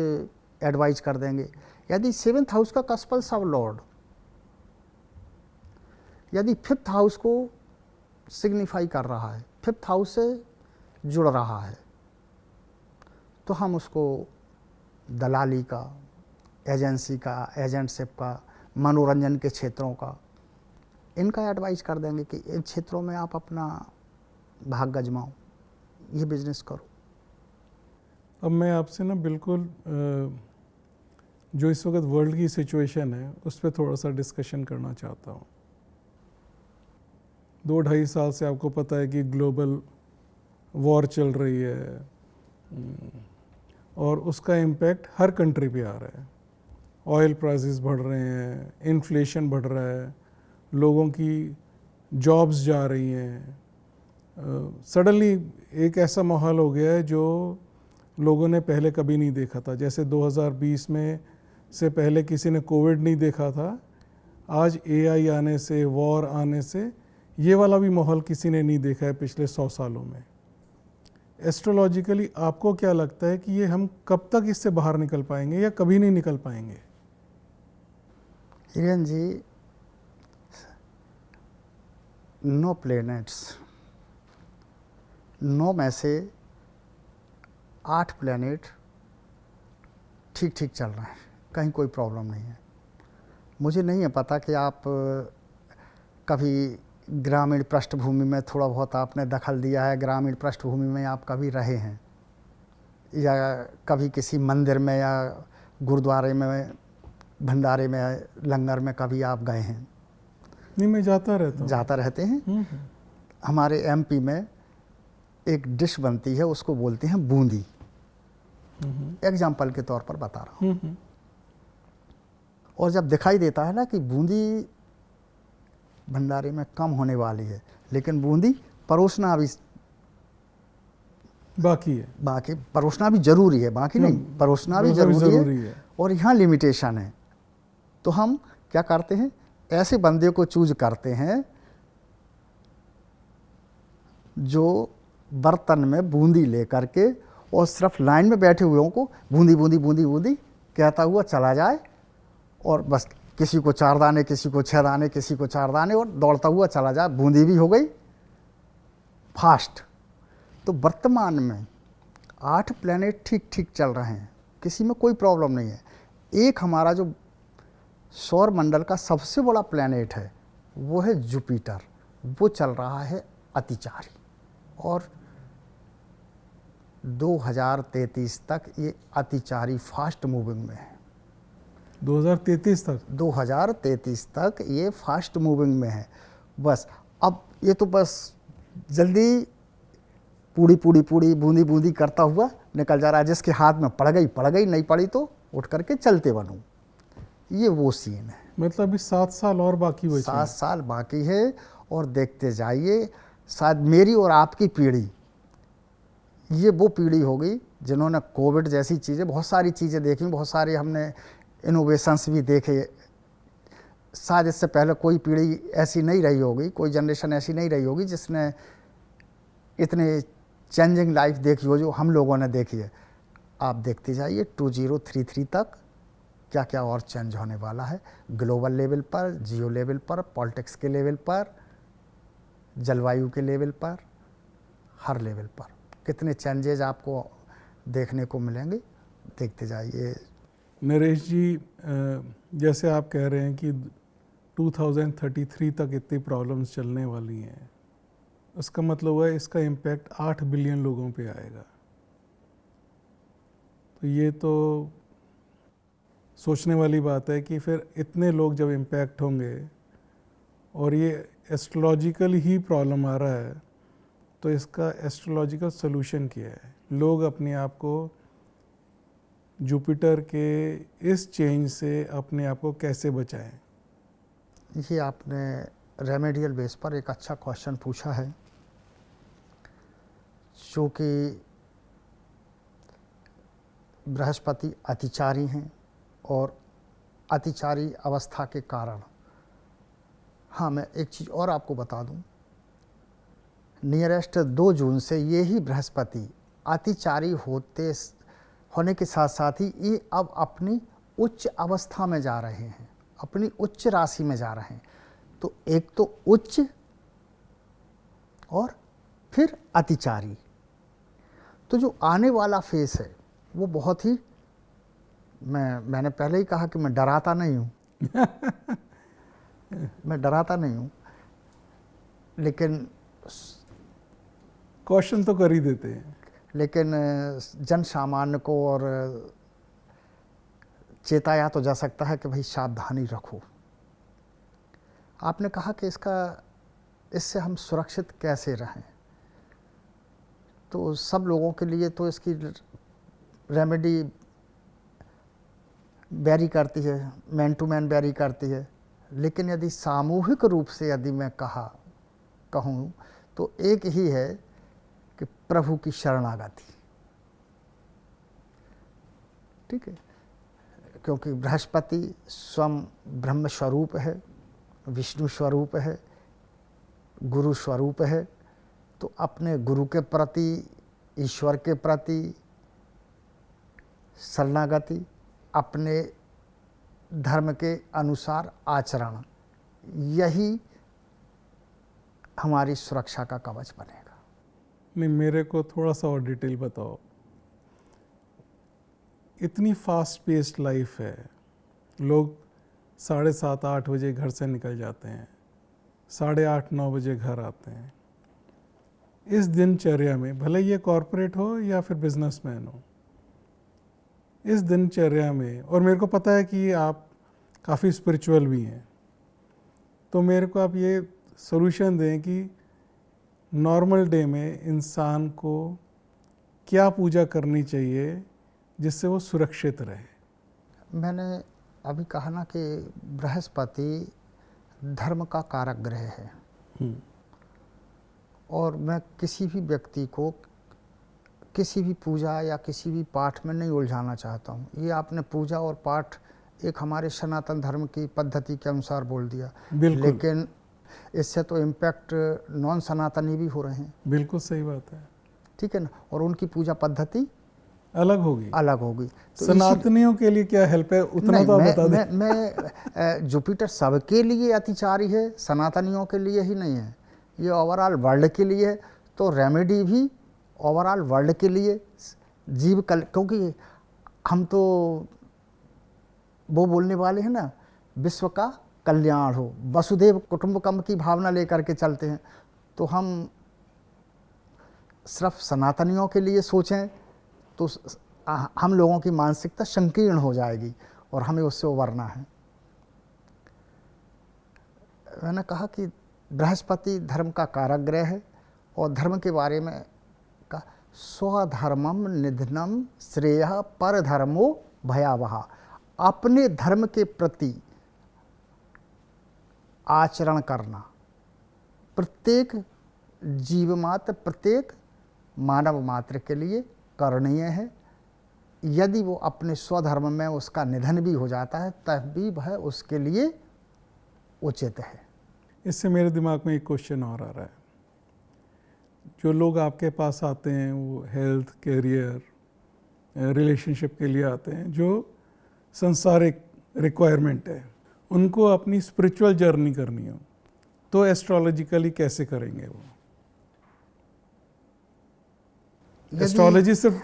एडवाइज कर देंगे। यदि 7th हाउस का कस्पल सब लॉर्ड यदि 5th हाउस को सिग्निफाई कर रहा है, 5th हाउस से जुड़ रहा है, तो हम उसको दलाली का, एजेंसी का, एजेंटशिप का, मनोरंजन के क्षेत्रों का, इनका एडवाइस कर देंगे कि इन क्षेत्रों में आप अपना भाग गजमाओ, ये बिजनेस करो। अब मैं आपसे ना बिल्कुल जो इस वक्त वर्ल्ड की सिचुएशन है उस पर थोड़ा सा डिस्कशन करना चाहता हूँ। 2-2.5 साल से आपको पता है कि ग्लोबल वॉर चल रही है और उसका इम्पैक्ट हर कंट्री पे आ रहा है। ऑयल प्राइसेस बढ़ रहे हैं, इन्फ्लेशन बढ़ रहा है, लोगों की जॉब्स जा रही हैं। सडनली एक ऐसा माहौल हो गया है जो लोगों ने पहले कभी नहीं देखा था। जैसे 2020 में से पहले किसी ने कोविड नहीं देखा था, आज एआई आने से, वॉर आने से ये वाला भी माहौल किसी ने नहीं देखा है पिछले 100 सालों में। एस्ट्रोलॉजिकली आपको क्या लगता है कि ये हम कब तक इससे बाहर निकल पाएंगे या कभी नहीं निकल पाएंगे? हिरेन जी, 9 प्लैनेट्स, 9 में से 8 प्लैनेट ठीक ठीक चल रहे हैं, कहीं कोई प्रॉब्लम नहीं है। मुझे नहीं है पता कि आप कभी ग्रामीण पृष्ठभूमि में थोड़ा बहुत आपने दखल दिया है, ग्रामीण पृष्ठभूमि में आप कभी रहे हैं या कभी किसी मंदिर में या गुरुद्वारे में, भंडारे में, लंगर में कभी आप गए हैं? नहीं, मैं जाता रहता हूँ। जाता रहते हैं। हमारे एमपी में एक डिश बनती है, उसको बोलते हैं बूंदी। एग्जाम्पल के तौर पर बता रहा हूँ। और जब दिखाई देता है ना कि बूंदी भंडारे में कम होने वाली है, लेकिन बूंदी परोसना अभी बाकी है। बाकी परोसना भी जरूरी है, बाकी नहीं, परोसना भी जरूरी है। और यहाँ लिमिटेशन है। तो हम क्या करते हैं, ऐसे बंदे को चूज करते हैं जो बर्तन में बूंदी लेकर के और सिर्फ लाइन में बैठे हुए को बूंदी बूंदी बूंदी बूंदी कहता हुआ चला जाए, और बस किसी को 4 दाने, किसी को 6 दाने, किसी को 4 दाने, और दौड़ता हुआ चला जाए। बूंदी भी हो गई फास्ट। तो वर्तमान में 8 प्लैनेट ठीक ठीक चल रहे हैं, किसी में कोई प्रॉब्लम नहीं है। एक हमारा जो सौर मंडल का सबसे बड़ा प्लैनेट है वो है जुपिटर, वो चल रहा है अतिचारी, और 2033 तक ये अतिचारी फास्ट मूविंग में है। 2033 तक? 2033 तक ये फास्ट मूविंग में है। बस अब ये तो बस जल्दी पूड़ी पूड़ी पूड़ी बूंदी बूंदी करता हुआ निकल जा रहा है। जिसके हाथ में पड़ गई, नहीं पड़ी तो उठ करके चलते बनूं, ये वो सीन है। मतलब अभी 7 साल और बाकी बचे? 7 साल बाकी है, और देखते जाइए, शायद मेरी और आपकी पीढ़ी, ये वो पीढ़ी होगी जिन्होंने कोविड जैसी चीज़ें, बहुत सारी चीज़ें देखी, बहुत सारे हमने इनोवेशंस भी देखे। शायद इससे पहले कोई पीढ़ी ऐसी नहीं रही होगी, कोई जनरेशन ऐसी नहीं रही होगी जिसने इतने चेंजिंग लाइफ देखी हो जो हम लोगों ने देखी है। आप देखते जाइए 2033 तक क्या क्या और चेंज होने वाला है, ग्लोबल लेवल पर, जियो लेवल पर, पॉलिटिक्स के लेवल पर, जलवायु के लेवल पर, हर लेवल पर कितने चेंजेज आपको देखने को मिलेंगे। देखते जाइए। नरेश जी, जैसे आप कह रहे हैं कि 2033 तक इतनी प्रॉब्लम्स चलने वाली हैं, उसका मतलब हुआ इसका इम्पैक्ट 8 बिलियन लोगों पे आएगा। तो ये तो सोचने वाली बात है कि फिर इतने लोग जब इम्पैक्ट होंगे और ये एस्ट्रोलॉजिकल ही प्रॉब्लम आ रहा है, तो इसका एस्ट्रोलॉजिकल सोल्यूशन क्या है? लोग अपने आप को जुपिटर के इस चेंज से अपने आप को कैसे बचाएं? ये आपने रेमेडियल बेस पर एक अच्छा क्वेश्चन पूछा है, चूँकि बृहस्पति अतिचारी हैं और अतिचारी अवस्था के कारण, हाँ मैं एक चीज़ और आपको बता दूं, नियरेस्ट 2 जून से ये ही बृहस्पति अतिचारी होने के साथ साथ ही ये अब अपनी उच्च अवस्था में जा रहे हैं, अपनी उच्च राशि में जा रहे हैं। तो एक तो उच्च और फिर अतिचारी। तो जो आने वाला फेस है वो बहुत ही, मैंने पहले ही कहा कि मैं डराता नहीं हूँ मैं डराता नहीं हूँ, लेकिन क्वेश्चन तो कर ही देते हैं। लेकिन जन सामान्य को और चेताया तो जा सकता है कि भाई सावधानी रखो। आपने कहा कि इससे हम सुरक्षित कैसे रहें, तो सब लोगों के लिए तो इसकी रेमेडी वेरी करती है, मैन टू मैन वेरी करती है, लेकिन यदि सामूहिक रूप से यदि मैं कहूँ तो एक ही है कि प्रभु की शरणागति। ठीक है, क्योंकि बृहस्पति स्वयं ब्रह्म स्वरूप है, विष्णु स्वरूप है, गुरु स्वरूप है। तो अपने गुरु के प्रति, ईश्वर के प्रति शरणागति, अपने धर्म के अनुसार आचरण, यही हमारी सुरक्षा का कवच बनेगा। नहीं, मेरे को थोड़ा सा और डिटेल बताओ। इतनी फास्ट पेस्ड लाइफ है, लोग 7:30-8 बजे घर से निकल जाते हैं, 8:30-9 बजे घर आते हैं। इस दिनचर्या में, भले ये कॉरपोरेट हो या फिर बिजनेसमैन हो, इस दिनचर्या में, और मेरे को पता है कि आप काफ़ी स्पिरिचुअल भी हैं, तो मेरे को आप ये सॉल्यूशन दें कि नॉर्मल डे में इंसान को क्या पूजा करनी चाहिए जिससे वो सुरक्षित रहे। मैंने अभी कहा ना कि बृहस्पति धर्म का कारक ग्रह है, और मैं किसी भी व्यक्ति को किसी भी पूजा या किसी भी पाठ में नहीं उलझाना चाहता हूँ। ये आपने पूजा और पाठ एक हमारे सनातन धर्म की पद्धति के अनुसार बोल दिया, लेकिन इससे तो इम्पैक्ट नॉन सनातनी भी हो रहे हैं। बिल्कुल सही बात है। ठीक है ना, और उनकी पूजा पद्धति अलग होगी। तो सनातनियों के लिए क्या हेल्प है, उतना तो आप बता दें। मैं जुपिटर सबके लिए अतिचारी है, सनातनियों के लिए ही नहीं है, ये ओवरऑल वर्ल्ड के लिए है। तो रेमेडी भी ओवरऑल वर्ल्ड के लिए, क्योंकि हम तो वो बोलने वाले हैं ना, विश्व का कल्याण हो, वसुदेव कुटुंबकम की भावना लेकर के चलते हैं। तो हम सिर्फ सनातनियों के लिए सोचें तो हम लोगों की मानसिकता संकीर्ण हो जाएगी और हमें उससे उबरना है। मैंने कहा कि बृहस्पति धर्म का कारक ग्रह है, और धर्म के बारे में कहा स्वधर्मम निधनम श्रेयः परधर्मो भयावह। अपने धर्म के प्रति आचरण करना प्रत्येक जीव मात्र, प्रत्येक मानव मात्र के लिए करणीय है। यदि वो अपने स्वधर्म में उसका निधन भी हो जाता है तब भी वह उसके लिए उचित है। इससे मेरे दिमाग में एक क्वेश्चन और आ रहा है। जो लोग आपके पास आते हैं वो हेल्थ, कैरियर, रिलेशनशिप के लिए आते हैं, जो संसारिक रिक्वायरमेंट है, उनको अपनी स्पिरिचुअल जर्नी करनी हो, तो एस्ट्रोलॉजिकली कैसे करेंगे वो? एस्ट्रोलॉजी सिर्फ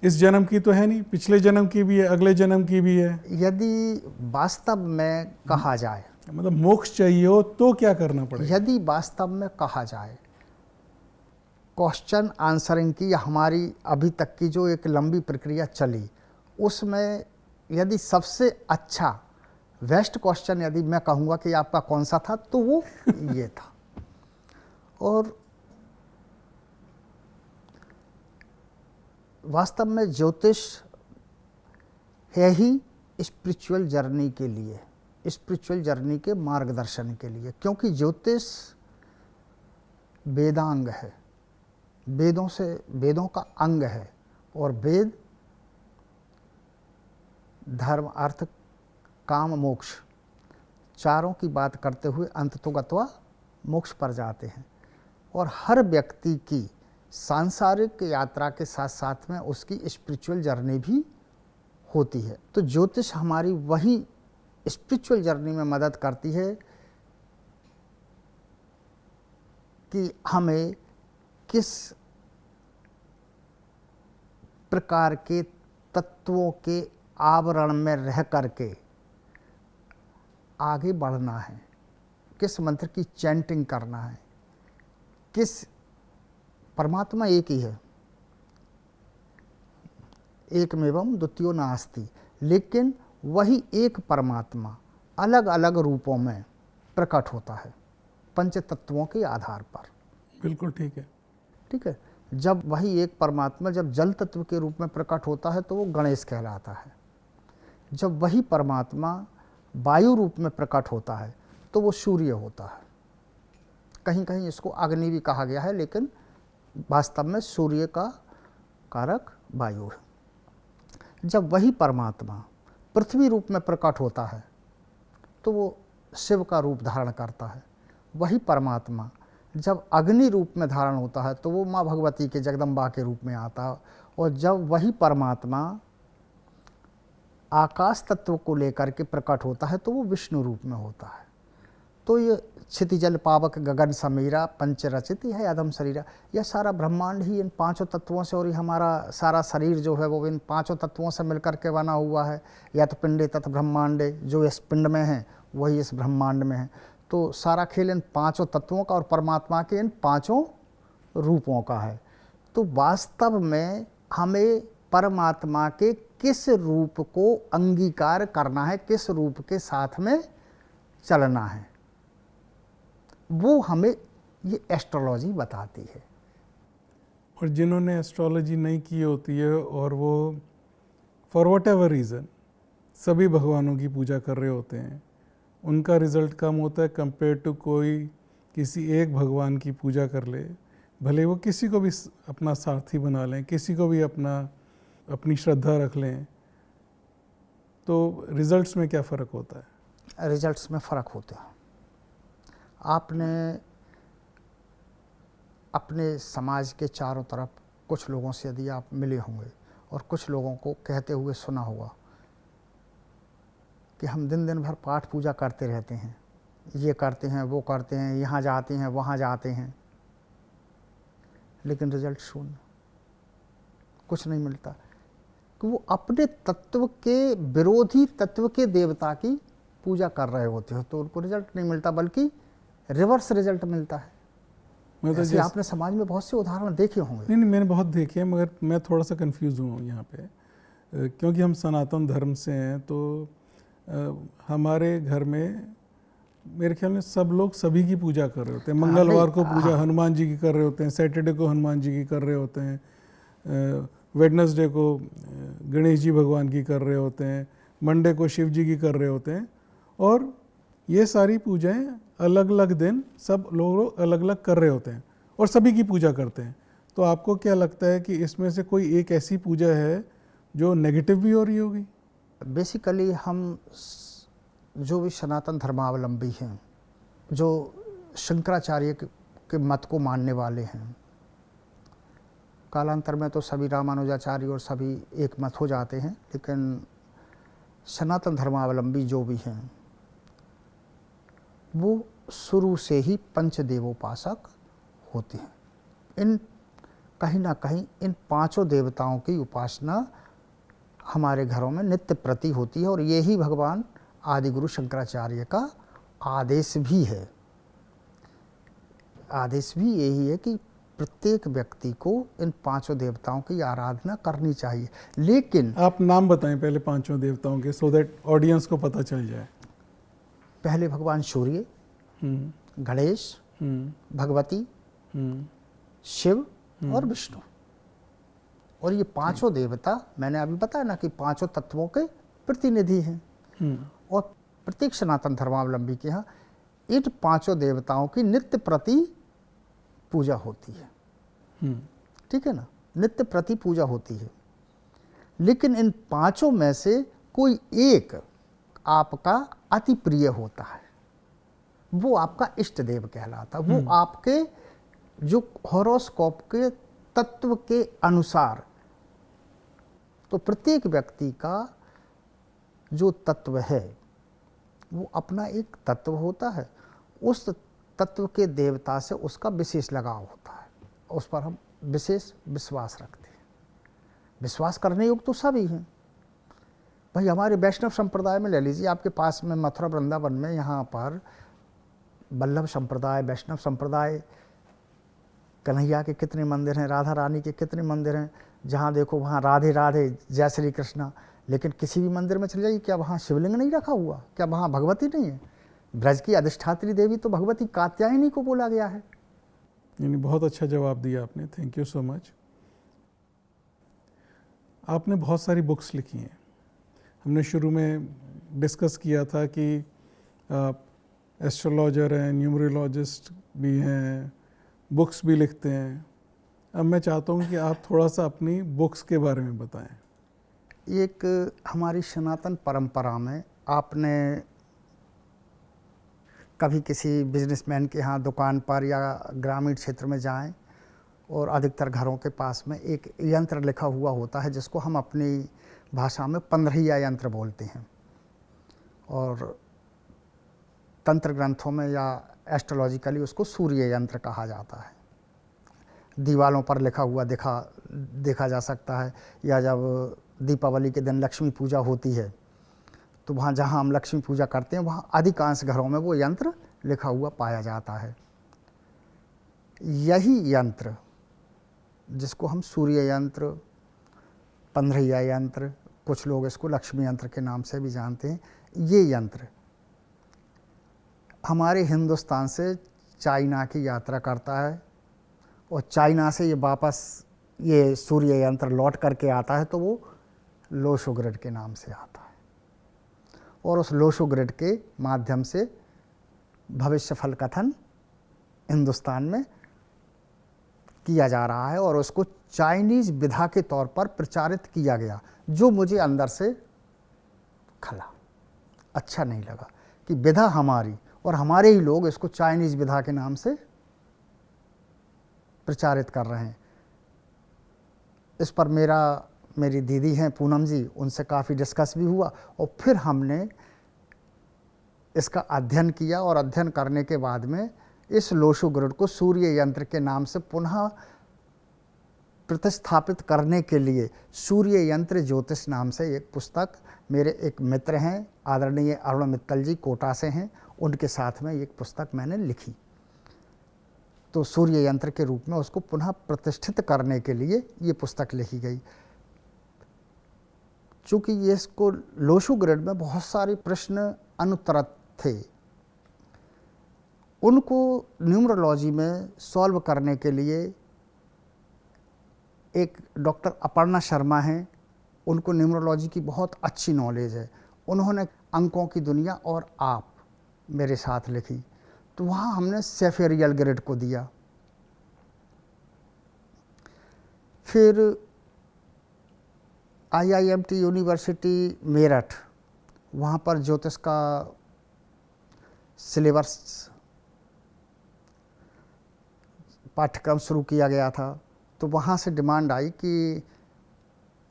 इस जन्म की तो है नहीं, पिछले जन्म की भी है, अगले जन्म की भी है। यदि वास्तव में कहा जाए, मतलब मोक्ष चाहिए हो तो क्या करना पड़ेगा? यदि वास्तव में कहा जाए, क्वेश्चन आंसरिंग की हमारी अभी तक की जो एक लंबी प्रक्रिया चली, उसमें यदि सबसे अच्छा बेस्ट क्वेश्चन यदि मैं कहूँगा कि आपका कौन सा था, तो वो ये था। और वास्तव में ज्योतिष है ही स्पिरिचुअल जर्नी के लिए, स्पिरिचुअल जर्नी के मार्गदर्शन के लिए, क्योंकि ज्योतिष वेदांग है, वेदों का अंग है, और वेद धर्म अर्थ काम मोक्ष चारों की बात करते हुए अंततोगत्वा मोक्ष पर जाते हैं। और हर व्यक्ति की सांसारिक यात्रा के साथ साथ में उसकी स्पिरिचुअल जर्नी भी होती है। तो ज्योतिष हमारी वही स्पिरिचुअल जर्नी में मदद करती है कि हमें किस प्रकार के तत्वों के आवरण में रह करके आगे बढ़ना है, किस मंत्र की चैंटिंग करना है, किस परमात्मा एक ही है, एकमेवं द्वितीयो नास्ति, लेकिन वही एक परमात्मा अलग अलग रूपों में प्रकट होता है पंच तत्वों के आधार पर। बिल्कुल ठीक है। ठीक है, जब वही एक परमात्मा जब जल तत्व के रूप में प्रकट होता है तो वो गणेश कहलाता है। जब वही परमात्मा वायु रूप में प्रकट होता है तो वो सूर्य होता है। कहीं कहीं इसको अग्नि भी कहा गया है, लेकिन वास्तव में सूर्य का कारक वायु है। जब वही परमात्मा पृथ्वी रूप में प्रकट होता है तो वो शिव का रूप धारण करता है। वही परमात्मा जब अग्नि रूप में धारण होता है तो वो माँ भगवती के जगदम्बा के रूप में आता है। और जब वही परमात्मा आकाश तत्व को लेकर के प्रकट होता है तो वो विष्णु रूप में होता है। तो ये क्षितिजल पावक गगन समीरा पंचरचित है अधम शरीरा, यह सारा ब्रह्मांड ही इन पांचों तत्वों से, और ये हमारा सारा शरीर जो है वो इन पांचों तत्वों से मिलकर के बना हुआ है। या तो पिंडे तत् ब्रह्मांडे, जो इस पिंड में है वही इस ब्रह्मांड में है। तो सारा खेल इन पांचों तत्वों का और परमात्मा के इन पांचों रूपों का है। तो वास्तव में हमें परमात्मा के किस रूप को अंगीकार करना है, किस रूप के साथ में चलना है, वो हमें ये एस्ट्रोलॉजी बताती है। और जिन्होंने एस्ट्रोलॉजी नहीं की होती है और वो फॉर वट एवर रीज़न सभी भगवानों की पूजा कर रहे होते हैं, उनका रिज़ल्ट कम होता है कंपेयर टू कोई किसी एक भगवान की पूजा कर ले, भले वो किसी को भी अपना सारथी बना लें, किसी को भी अपनी श्रद्धा रख लें, तो रिज़ल्ट्स में क्या फ़र्क होता है? रिजल्ट्स में फ़र्क होते हैं। आपने अपने समाज के चारों तरफ कुछ लोगों से यदि आप मिले होंगे और कुछ लोगों को कहते हुए सुना होगा कि हम दिन दिन भर पाठ पूजा करते रहते हैं, ये करते हैं, वो करते हैं, यहाँ जाते हैं, वहाँ जाते हैं, लेकिन रिजल्ट शून्य, कुछ नहीं मिलता। कि वो अपने तत्व के विरोधी तत्व के देवता की पूजा कर रहे होते हो तो उनको रिजल्ट नहीं मिलता, बल्कि रिवर्स रिजल्ट मिलता है। ऐसे आपने समाज में बहुत से उदाहरण देखे होंगे। नहीं, मैंने बहुत देखे हैं, मगर मैं थोड़ा सा कंफ्यूज हूँ यहाँ पे, क्योंकि हम सनातन धर्म से हैं। तो हमारे घर में मेरे ख्याल में सब लोग सभी की पूजा कर रहे होते हैं। मंगलवार को पूजा हनुमान जी की कर रहे होते हैं, सैटरडे को हनुमान जी की कर रहे होते हैं, वेडनेसडे को गणेश जी भगवान की कर रहे होते हैं, मंडे को शिव जी की कर रहे होते हैं। और ये सारी पूजाएं अलग अलग दिन सब लोग अलग अलग कर रहे होते हैं और सभी की पूजा करते हैं। तो आपको क्या लगता है कि इसमें से कोई एक ऐसी पूजा है जो नेगेटिव भी हो रही होगी? बेसिकली हम जो भी सनातन धर्मावलंबी हैं, जो शंकराचार्य के मत को मानने वाले हैं, कालांतर में तो सभी रामानुजाचार्य और सभी एक मत हो जाते हैं, लेकिन सनातन धर्मावलंबी जो भी हैं वो शुरू से ही पंचदेवोपासक होते हैं। कहीं ना कहीं इन पांचों देवताओं की उपासना हमारे घरों में नित्य प्रति होती है और यही भगवान आदिगुरु शंकराचार्य का आदेश भी है। आदेश भी यही है कि प्रत्येक व्यक्ति को इन पांचों देवताओं की आराधना करनी चाहिए। लेकिन आप नाम बताएं पहले पांचों देवताओं के, सो दैट ऑडियंस को पता चल जाए। पहले भगवान सूर्य, गणेश, भगवती, शिव और विष्णु। और ये पांचों देवता, मैंने अभी बताया ना कि पांचों तत्वों के प्रतिनिधि हैं। और प्रत्येक सनातन धर्मावलंबी के यहाँ इन पांचों देवताओं की नित्य प्रति पूजा होती है। ठीक है ना, नित्य प्रति पूजा होती है। लेकिन इन पांचों में से कोई एक आपका अति प्रिय होता है, वो आपका इष्ट देव कहलाता है। वो आपके जो हॉरोस्कोप के तत्व के अनुसार, तो प्रत्येक व्यक्ति का जो तत्व है वो अपना एक तत्व होता है। उस तत्व के देवता से उसका विशेष लगाव होता है, उस पर हम विशेष विश्वास रखते हैं। विश्वास करने योग्य तो सभी हैं भाई। हमारे वैष्णव संप्रदाय में ले लीजिए, आपके पास में मथुरा वृंदावन में यहाँ पर वल्लभ संप्रदाय, वैष्णव संप्रदाय, कन्हैया के कितने मंदिर हैं, राधा रानी के कितने मंदिर हैं। जहाँ देखो वहाँ राधे राधे, जय श्री कृष्णा। लेकिन किसी भी मंदिर में चले जाइए, क्या वहाँ शिवलिंग नहीं रखा हुआ? क्या वहाँ भगवती नहीं है? ब्रज की अधिष्ठात्री देवी तो भगवती कात्यायनी को बोला गया है। यानी बहुत अच्छा जवाब दिया आपने, थैंक यू सो मच। आपने बहुत सारी बुक्स लिखी हैं। हमने शुरू में डिस्कस किया था कि आप एस्ट्रोलॉजर हैं, न्यूमरोलॉजिस्ट भी हैं, बुक्स भी लिखते हैं। अब मैं चाहता हूँ कि आप थोड़ा सा अपनी बुक्स के बारे में बताएं। एक हमारी सनातन परंपरा में, आपने कभी किसी बिजनेसमैन के यहाँ दुकान पर या ग्रामीण क्षेत्र में जाएं और अधिकतर घरों के पास में एक यंत्र लिखा हुआ होता है जिसको हम अपनी भाषा में 15 यंत्र बोलते हैं। और तंत्र ग्रंथों में या एस्ट्रोलॉजिकली उसको सूर्य यंत्र कहा जाता है। दीवालों पर लिखा हुआ देखा जा सकता है। या जब दीपावली के दिन लक्ष्मी पूजा होती है तो वहाँ जहाँ हम लक्ष्मी पूजा करते हैं वहाँ अधिकांश घरों में वो यंत्र लिखा हुआ पाया जाता है। यही यंत्र जिसको हम सूर्य यंत्र, 15 यंत्र, कुछ लोग इसको लक्ष्मी यंत्र के नाम से भी जानते हैं, ये यंत्र हमारे हिंदुस्तान से चाइना की यात्रा करता है और चाइना से ये वापस ये सूर्य यंत्र लौट करके आता है तो वो लोशो ग्रिड के नाम से आता है। और उस लोशो ग्रिड के माध्यम से भविष्य फल कथन हिंदुस्तान में किया जा रहा है और उसको चाइनीज़ विधा के तौर पर प्रचारित किया गया, जो मुझे अंदर से खला, अच्छा नहीं लगा कि विधा हमारी और हमारे ही लोग इसको चाइनीज़ विधा के नाम से प्रचारित कर रहे हैं। इस पर मेरी दीदी हैं पूनम जी, उनसे काफ़ी डिस्कस भी हुआ और फिर हमने इसका अध्ययन किया और अध्ययन करने के बाद में इस लोशो ग्रिड को सूर्य यंत्र के नाम से पुनः प्रतिस्थापित करने के लिए सूर्य यंत्र ज्योतिष नाम से एक पुस्तक, मेरे एक मित्र हैं आदरणीय अरुण मित्तल जी, कोटा से हैं, उनके साथ में एक पुस्तक मैंने लिखी। तो सूर्य यंत्र के रूप में उसको पुनः प्रतिष्ठित करने के लिए ये पुस्तक लिखी गई। चूँकि ये इसको लोशो ग्रिड में बहुत सारे प्रश्न अनुत्तरित थे, उनको न्यूमरोलॉजी में सॉल्व करने के लिए एक डॉक्टर अपर्णा शर्मा हैं, उनको न्यूमरोलॉजी की बहुत अच्छी नॉलेज है। उन्होंने अंकों की दुनिया और आप मेरे साथ लिखी, तो वहाँ हमने सेफेरियल ग्रिड को दिया। फिर IIMT यूनिवर्सिटी मेरठ, वहाँ पर ज्योतिष का सिलेबस पाठ्यक्रम शुरू किया गया था, तो वहाँ से डिमांड आई कि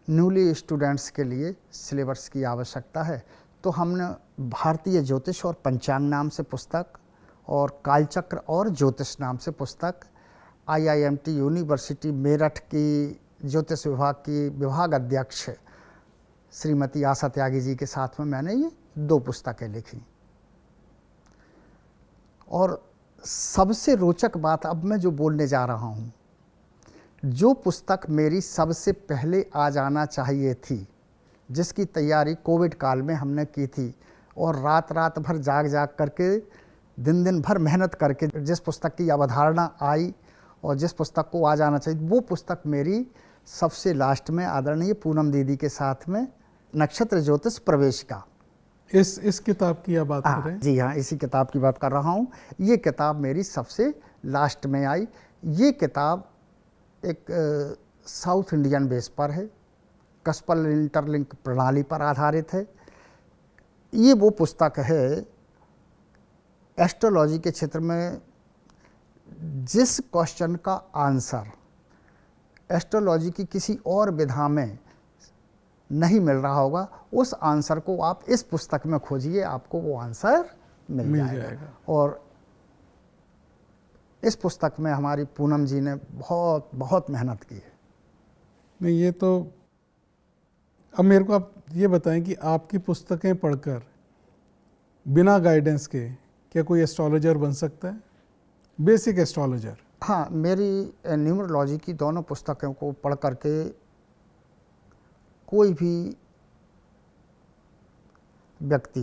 न्यूली स्टूडेंट्स के लिए सिलेबस की आवश्यकता है। तो हमने भारतीय ज्योतिष और पंचांग नाम से पुस्तक और कालचक्र और ज्योतिष नाम से पुस्तक IIMT यूनिवर्सिटी मेरठ की ज्योतिष विभाग की विभाग अध्यक्ष श्रीमती आशा त्यागी जी के साथ में मैंने ये 2 पुस्तकें लिखी। और सबसे रोचक बात अब मैं जो बोलने जा रहा हूँ, जो पुस्तक मेरी सबसे पहले आ जाना चाहिए थी, जिसकी तैयारी कोविड काल में हमने की थी और रात रात भर जाग जाग करके दिन दिन भर मेहनत करके जिस पुस्तक की अवधारणा आई और जिस पुस्तक को आ जाना चाहिए, वो पुस्तक मेरी सबसे लास्ट में आदरणीय पूनम दीदी के साथ में नक्षत्र ज्योतिष प्रवेशिका। इस किताब की आप बात कर रहे हैं? जी हाँ, इसी किताब की बात कर रहा हूँ। ये किताब मेरी सबसे लास्ट में आई। ये किताब एक साउथ इंडियन बेस पर है, कस्पल इंटरलिंक प्रणाली पर आधारित है। ये वो पुस्तक है एस्ट्रोलॉजी के क्षेत्र में जिस क्वेश्चन का आंसर एस्ट्रोलॉजी की किसी और विधा में नहीं मिल रहा होगा, उस आंसर को आप इस पुस्तक में खोजिए, आपको वो आंसर मिल जाएगा। और इस पुस्तक में हमारी पूनम जी ने बहुत बहुत मेहनत की है। नहीं, ये तो अब मेरे को आप ये बताएं कि आपकी पुस्तकें पढ़कर बिना गाइडेंस के क्या कोई एस्ट्रोलॉजर बन सकता है? Basic astrologer. हाँ, मेरी न्यूमरोलॉजी की दोनों पुस्तकों को पढ़ करके कोई भी व्यक्ति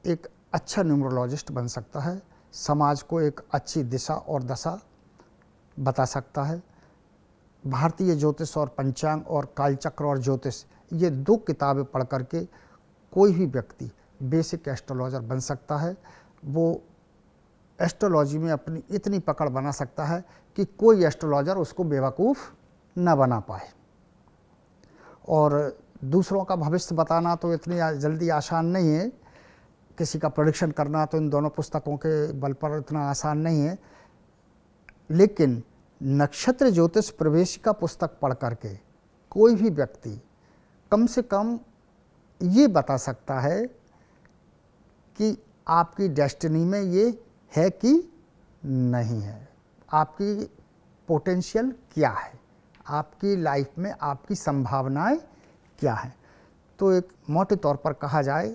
एक अच्छा न्यूमरोलॉजिस्ट बन सकता है, समाज को एक अच्छी दिशा और दशा बता सकता है। भारतीय ज्योतिष और पंचांग और कालचक्र और ज्योतिष, ये 2 किताबें पढ़ करके कोई भी व्यक्ति बेसिक एस्ट्रोलॉजर बन सकता है। वो एस्ट्रोलॉजी में अपनी इतनी पकड़ बना सकता है कि कोई एस्ट्रोलॉजर उसको बेवकूफ़ न बना पाए। और दूसरों का भविष्य बताना तो इतनी जल्दी आसान नहीं है, किसी का प्रेडिक्शन करना तो इन दोनों पुस्तकों के बल पर इतना आसान नहीं है। लेकिन नक्षत्र ज्योतिष प्रवेशिका पुस्तक पढ़ करके कोई भी व्यक्ति कम से कम ये बता सकता है कि आपकी डेस्टिनी में ये है कि नहीं है, आपकी पोटेंशियल क्या है, आपकी लाइफ में आपकी संभावनाएं क्या हैं। तो एक मोटे तौर पर कहा जाए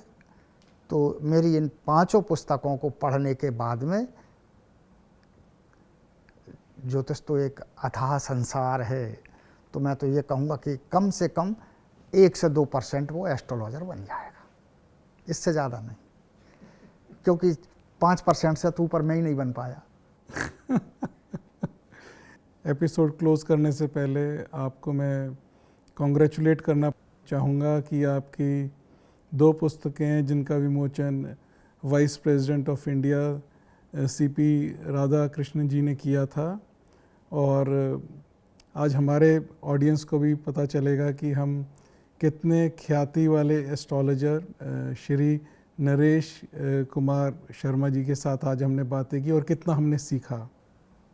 तो मेरी इन 5 पुस्तकों को पढ़ने के बाद में ज्योतिष तो एक अथाह संसार है, तो मैं तो ये कहूँगा कि कम से कम 1 से 2% वो एस्ट्रोलॉजर बन जाएगा, इससे ज़्यादा नहीं, क्योंकि 5% से तो ऊपर मैं ही नहीं बन पाया। एपिसोड क्लोज करने से पहले आपको मैं कॉन्ग्रेचुलेट करना चाहूँगा कि आपकी 2 पुस्तकें जिनका विमोचन vice president of India CP Radhakrishnan ji ने किया था, और आज हमारे ऑडियंस को भी पता चलेगा कि हम कितने ख्याति वाले एस्ट्रोलॉजर श्री नरेश कुमार शर्मा जी के साथ आज हमने बातें की और कितना हमने सीखा।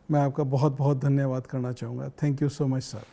मैं आपका बहुत बहुत धन्यवाद करना चाहूँगा। Thank you so much sir.